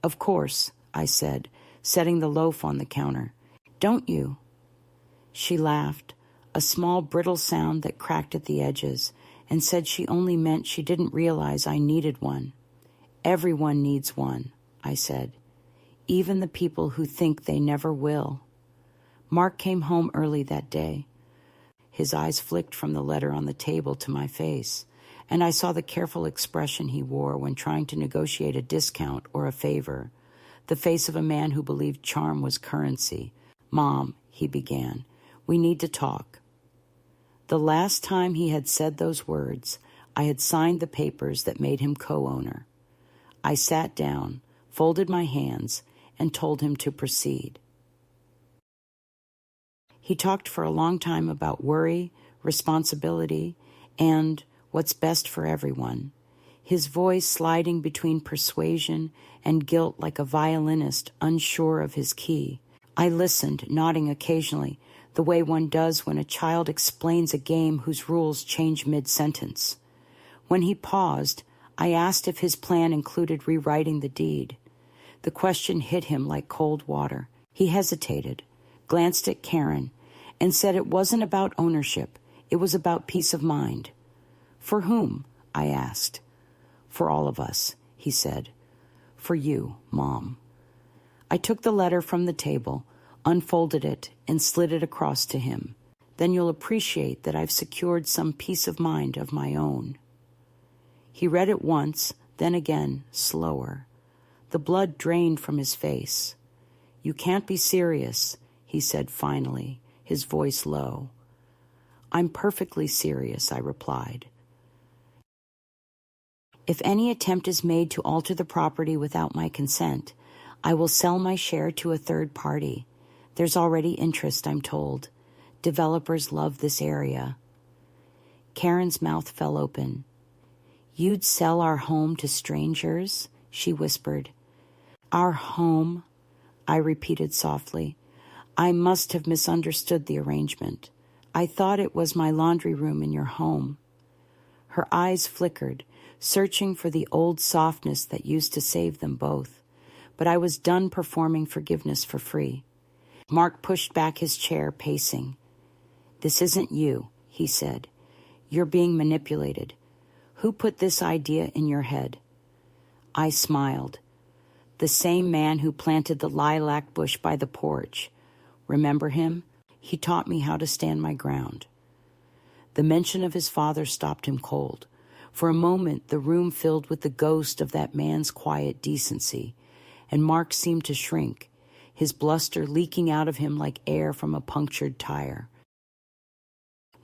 "Of course," I said, setting the loaf on the counter. "Don't you?" She laughed, a small brittle sound that cracked at the edges, and said she only meant she didn't realize I needed one. "Everyone needs one," I said, "even the people who think they never will." Mark came home early that day. His eyes flicked from the letter on the table to my face, and I saw the careful expression he wore when trying to negotiate a discount or a favor, the face of a man who believed charm was currency. "Mom," he began, "we need to talk." The last time he had said those words, I had signed the papers that made him co-owner. I sat down, folded my hands, and told him to proceed. He talked for a long time about worry, responsibility, and what's best for everyone, his voice sliding between persuasion and guilt like a violinist unsure of his key. I listened, nodding occasionally, the way one does when a child explains a game whose rules change mid-sentence. When he paused, I asked if his plan included rewriting the deed. The question hit him like cold water. He hesitated, glanced at Karen, and said it wasn't about ownership, it was about peace of mind. "For whom?" I asked. "For all of us," he said. "For you, Mom." I took the letter from the table, unfolded it, and slid it across to him. "Then you'll appreciate that I've secured some peace of mind of my own." He read it once, then again, slower. The blood drained from his face. "You can't be serious," he said finally, his voice low. "I'm perfectly serious," I replied. "If any attempt is made to alter the property without my consent, I will sell my share to a third party. There's already interest, I'm told. Developers love this area." Karen's mouth fell open. "You'd sell our home to strangers?" she whispered. "Our home," I repeated softly. "I must have misunderstood the arrangement. I thought it was my laundry room in your home." Her eyes flickered, searching for the old softness that used to save them both. But I was done performing forgiveness for free. Mark pushed back his chair, pacing. "This isn't you," he said. "You're being manipulated. Who put this idea in your head?" I smiled. The same man who planted the lilac bush by the porch. Remember him? He taught me how to stand my ground. The mention of his father stopped him cold. For a moment, the room filled with the ghost of that man's quiet decency, and Mark seemed to shrink, his bluster leaking out of him like air from a punctured tire.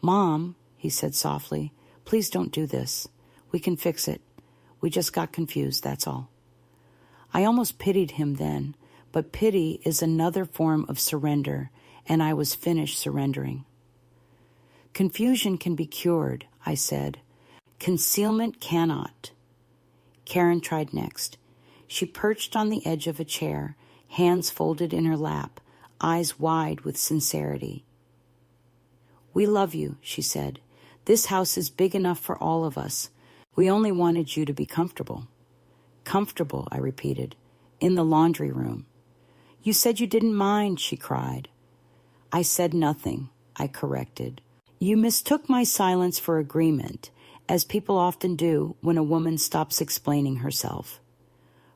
"Mom," he said softly, "please don't do this. We can fix it. We just got confused, that's all." I almost pitied him then, but pity is another form of surrender, and I was finished surrendering. "Confusion can be cured," I said. "Concealment cannot." Karen tried next. She perched on the edge of a chair, hands folded in her lap, eyes wide with sincerity. "We love you," she said. "This house is big enough for all of us. We only wanted you to be comfortable." "Comfortable," I repeated, "in the laundry room." "You said you didn't mind," she cried. "I said nothing," I corrected. "You mistook my silence for agreement, as people often do when a woman stops explaining herself."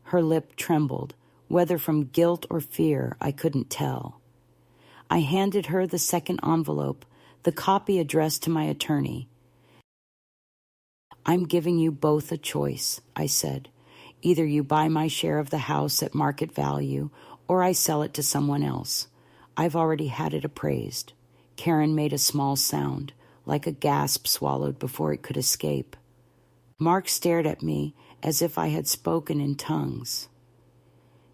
Her lip trembled, whether from guilt or fear, I couldn't tell. I handed her the second envelope, the copy addressed to my attorney. "I'm giving you both a choice," I said. "Either you buy my share of the house at market value, or I sell it to someone else. I've already had it appraised." Karen made a small sound, like a gasp swallowed before it could escape. Mark stared at me as if I had spoken in tongues.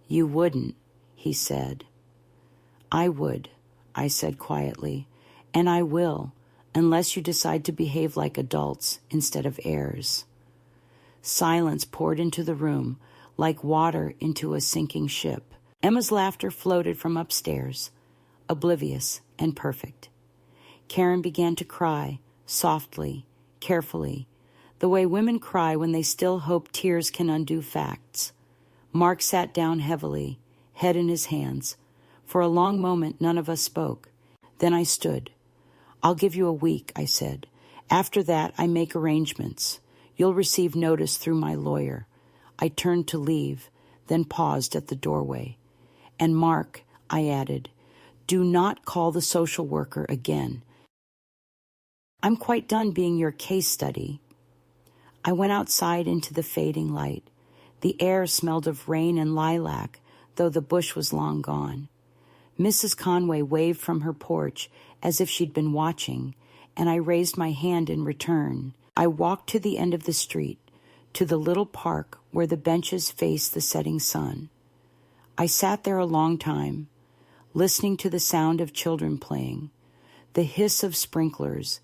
"You wouldn't," he said. "I would," I said quietly, "and I will, unless you decide to behave like adults instead of heirs." Silence poured into the room, like water into a sinking ship. Emma's laughter floated from upstairs, oblivious and perfect. Karen began to cry, softly, carefully, the way women cry when they still hope tears can undo facts. Mark sat down heavily, head in his hands. For a long moment, none of us spoke. Then I stood. "I'll give you a week," I said. "After that, I make arrangements. You'll receive notice through my lawyer." I turned to leave, then paused at the doorway. "And Mark," I added, "do not call the social worker again. I'm quite done being your case study." I went outside into the fading light. The air smelled of rain and lilac, though the bush was long gone. Mrs. Conway waved from her porch as if she'd been watching, and I raised my hand in return. I walked to the end of the street, to the little park where the benches faced the setting sun. I sat there a long time, listening to the sound of children playing, the hiss of sprinklers,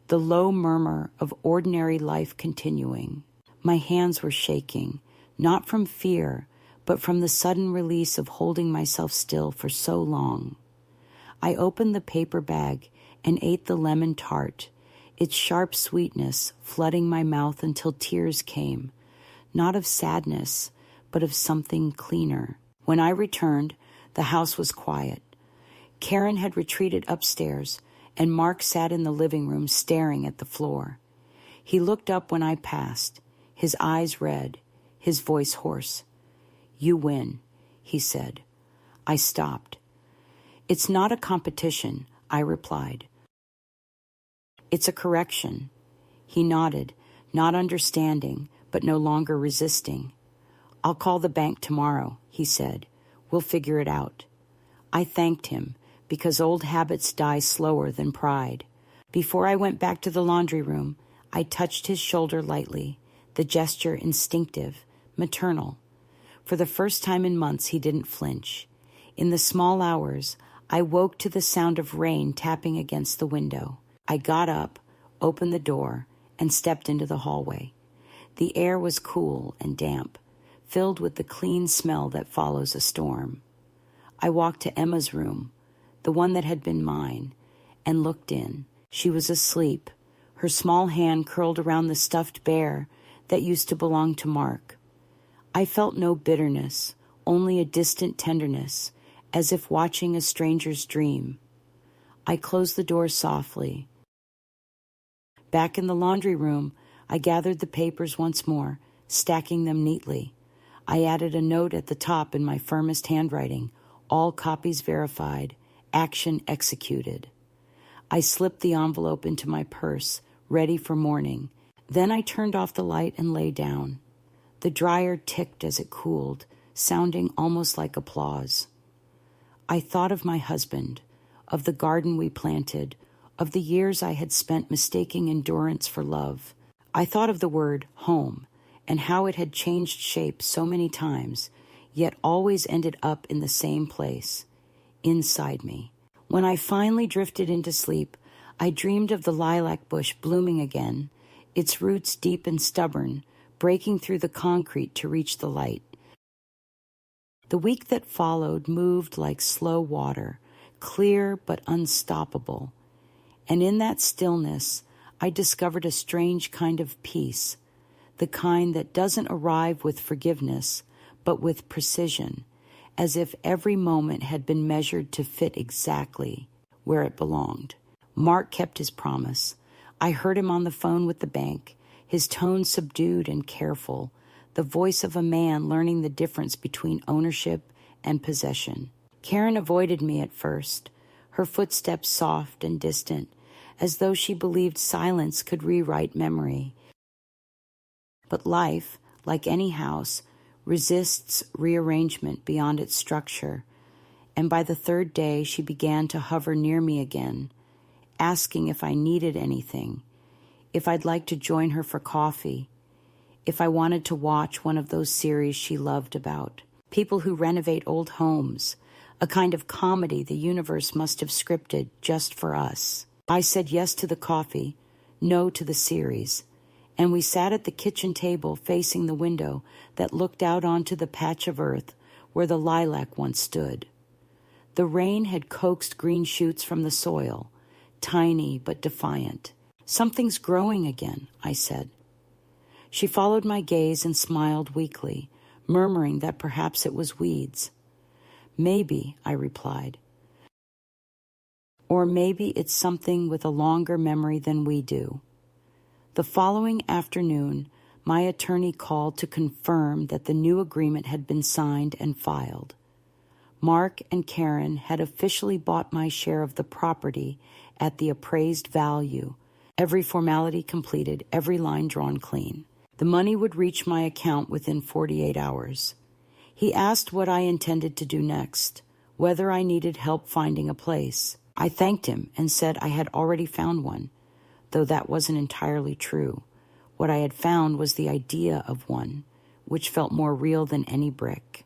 the low murmur of ordinary life continuing. My hands were shaking, not from fear, but from the sudden release of holding myself still for so long. I opened the paper bag and ate the lemon tart, its sharp sweetness flooding my mouth until tears came, not of sadness, but of something cleaner. When I returned, the house was quiet. Karen had retreated upstairs, and Mark sat in the living room staring at the floor. He looked up when I passed, his eyes red, his voice hoarse. "You win," he said. I stopped. "It's not a competition," I replied. "It's a correction." He nodded, not understanding, but no longer resisting. "I'll call the bank tomorrow," he said. "We'll figure it out." I thanked him, because old habits die slower than pride. Before I went back to the laundry room, I touched his shoulder lightly, the gesture instinctive, maternal. For the first time in months, he didn't flinch. In the small hours, I woke to the sound of rain tapping against the window. I got up, opened the door, and stepped into the hallway. The air was cool and damp, filled with the clean smell that follows a storm. I walked to Emma's room, the one that had been mine, and looked in. She was asleep, her small hand curled around the stuffed bear that used to belong to Mark. I felt no bitterness, only a distant tenderness, as if watching a stranger's dream. I closed the door softly. Back in the laundry room, I gathered the papers once more, stacking them neatly. I added a note at the top in my firmest handwriting, all copies verified, action executed. I slipped the envelope into my purse, ready for morning. Then I turned off the light and lay down. The dryer ticked as it cooled, sounding almost like applause. I thought of my husband, of the garden we planted, of the years I had spent mistaking endurance for love. I thought of the word home and how it had changed shape so many times, yet always ended up in the same place, inside me. When I finally drifted into sleep, I dreamed of the lilac bush blooming again, its roots deep and stubborn, breaking through the concrete to reach the light. The week that followed moved like slow water, clear but unstoppable. And in that stillness, I discovered a strange kind of peace, the kind that doesn't arrive with forgiveness, but with precision, as if every moment had been measured to fit exactly where it belonged. Mark kept his promise. I heard him on the phone with the bank, his tone subdued and careful, the voice of a man learning the difference between ownership and possession. Karen avoided me at first, her footsteps soft and distant, as though she believed silence could rewrite memory. But life, like any house, resists rearrangement beyond its structure, and by the third day she began to hover near me again, asking if I needed anything, if I'd like to join her for coffee, if I wanted to watch one of those series she loved about. People who renovate old homes, a kind of comedy the universe must have scripted just for us. I said yes to the coffee, no to the series, and we sat at the kitchen table facing the window that looked out onto the patch of earth where the lilac once stood. The rain had coaxed green shoots from the soil, tiny but defiant. "Something's growing again," I said. She followed my gaze and smiled weakly, murmuring that perhaps it was weeds. "Maybe," I replied. "Or maybe it's something with a longer memory than we do." The following afternoon, my attorney called to confirm that the new agreement had been signed and filed. Mark and Karen had officially bought my share of the property at the appraised value, every formality completed, every line drawn clean. The money would reach my account within 48 hours. He asked what I intended to do next, whether I needed help finding a place. I thanked him and said I had already found one, though that wasn't entirely true. What I had found was the idea of one, which felt more real than any brick.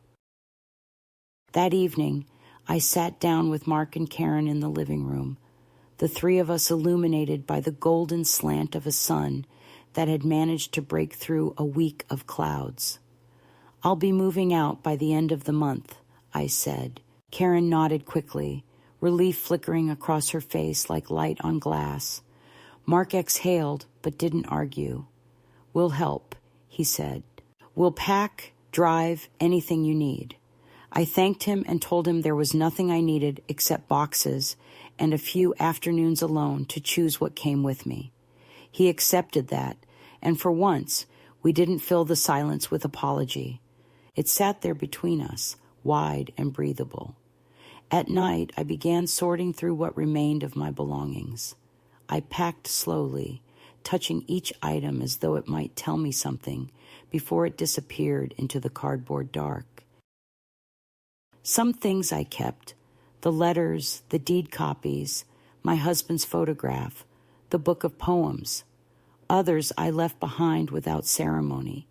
That evening, I sat down with Mark and Karen in the living room, the three of us illuminated by the golden slant of a sun that had managed to break through a week of clouds. "I'll be moving out by the end of the month," I said. Karen nodded quickly, relief flickering across her face like light on glass. Mark exhaled, but didn't argue. "We'll help," he said. "We'll pack, drive, anything you need." I thanked him and told him there was nothing I needed except boxes and a few afternoons alone to choose what came with me. He accepted that, and for once, we didn't fill the silence with apology. It sat there between us, wide and breathable. At night, I began sorting through what remained of my belongings. I packed slowly, touching each item as though it might tell me something before it disappeared into the cardboard dark. Some things I kept, the letters, the deed copies, my husband's photograph, the book of poems. Others I left behind without ceremony,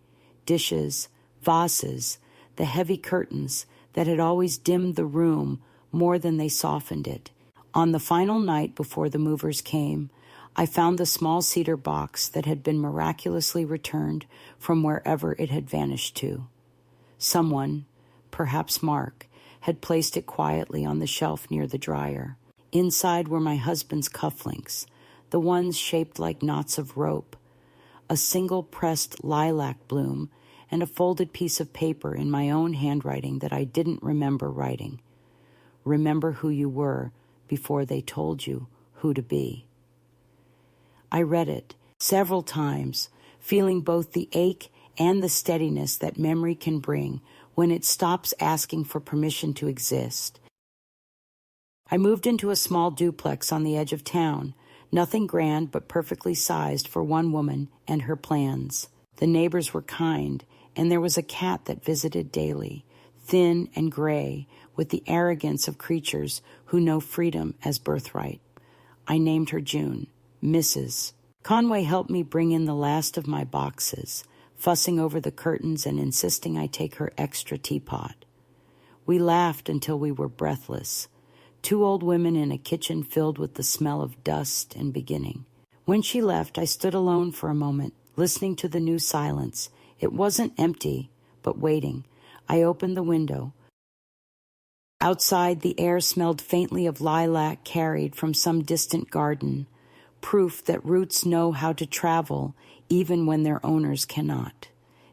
dishes, vases, the heavy curtains that had always dimmed the room more than they softened it. On the final night before the movers came, I found the small cedar box that had been miraculously returned from wherever it had vanished to. Someone, perhaps Mark, had placed it quietly on the shelf near the dryer. Inside were my husband's cufflinks, the ones shaped like knots of rope, a single pressed lilac bloom, and a folded piece of paper in my own handwriting that I didn't remember writing. "Remember who you were before they told you who to be." I read it several times, feeling both the ache and the steadiness that memory can bring when it stops asking for permission to exist. I moved into a small duplex on the edge of town, nothing grand but perfectly sized for one woman and her plans. The neighbors were kind, and there was a cat that visited daily, thin and gray, with the arrogance of creatures who know freedom as birthright. I named her June, Mrs. Conway helped me bring in the last of my boxes, fussing over the curtains and insisting I take her extra teapot. We laughed until we were breathless, two old women in a kitchen filled with the smell of dust and beginning. When she left, I stood alone for a moment, listening to the new silence. It wasn't empty, but waiting. I opened the window. Outside, the air smelled faintly of lilac carried from some distant garden, proof that roots know how to travel even when their owners cannot.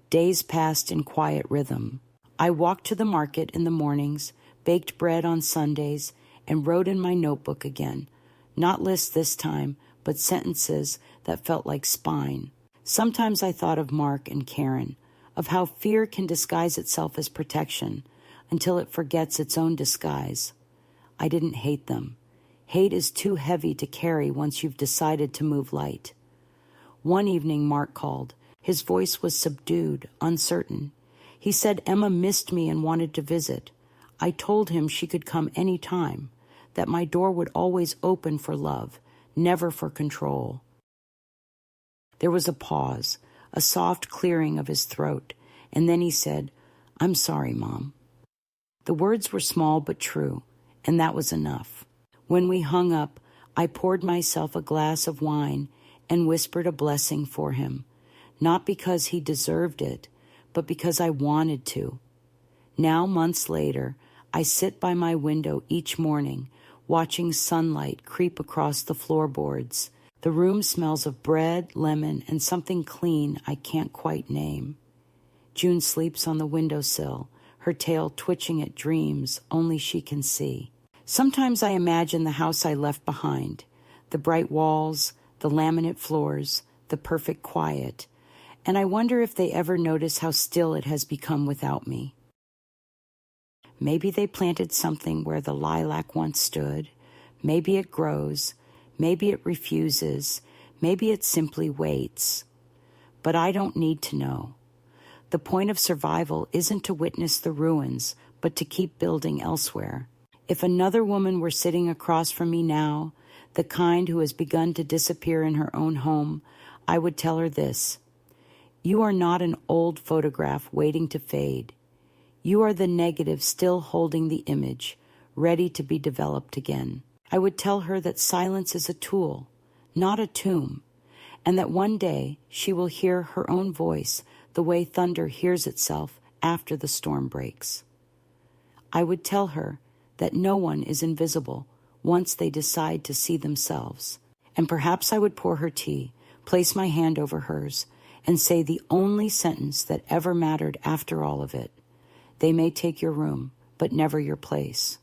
Days passed in quiet rhythm. I walked to the market in the mornings, baked bread on Sundays, and wrote in my notebook again, not lists this time, but sentences that felt like spine. Sometimes I thought of Mark and Karen, of how fear can disguise itself as protection until it forgets its own disguise. I didn't hate them. Hate is too heavy to carry once you've decided to move light. One evening, Mark called. His voice was subdued, uncertain. He said Emma missed me and wanted to visit. I told him she could come any time, that my door would always open for love, never for control. There was a pause, a soft clearing of his throat, and then he said, "I'm sorry, Mom." The words were small but true, and that was enough. When we hung up, I poured myself a glass of wine and whispered a blessing for him, not because he deserved it, but because I wanted to. Now, months later, I sit by my window each morning, watching sunlight creep across the floorboards. The room smells of bread, lemon, and something clean I can't quite name. June sleeps on the windowsill, her tail twitching at dreams only she can see. Sometimes I imagine the house I left behind, the bright walls, the laminate floors, the perfect quiet, and I wonder if they ever notice how still it has become without me. Maybe they planted something where the lilac once stood. Maybe it grows. Maybe it refuses. Maybe it simply waits. But I don't need to know. The point of survival isn't to witness the ruins, but to keep building elsewhere. If another woman were sitting across from me now, the kind who has begun to disappear in her own home, I would tell her this: you are not an old photograph waiting to fade. You are the negative still holding the image, ready to be developed again. I would tell her that silence is a tool, not a tomb, and that one day she will hear her own voice the way thunder hears itself after the storm breaks. I would tell her that no one is invisible once they decide to see themselves. And perhaps I would pour her tea, place my hand over hers, and say the only sentence that ever mattered after all of it: they may take your room, but never your place.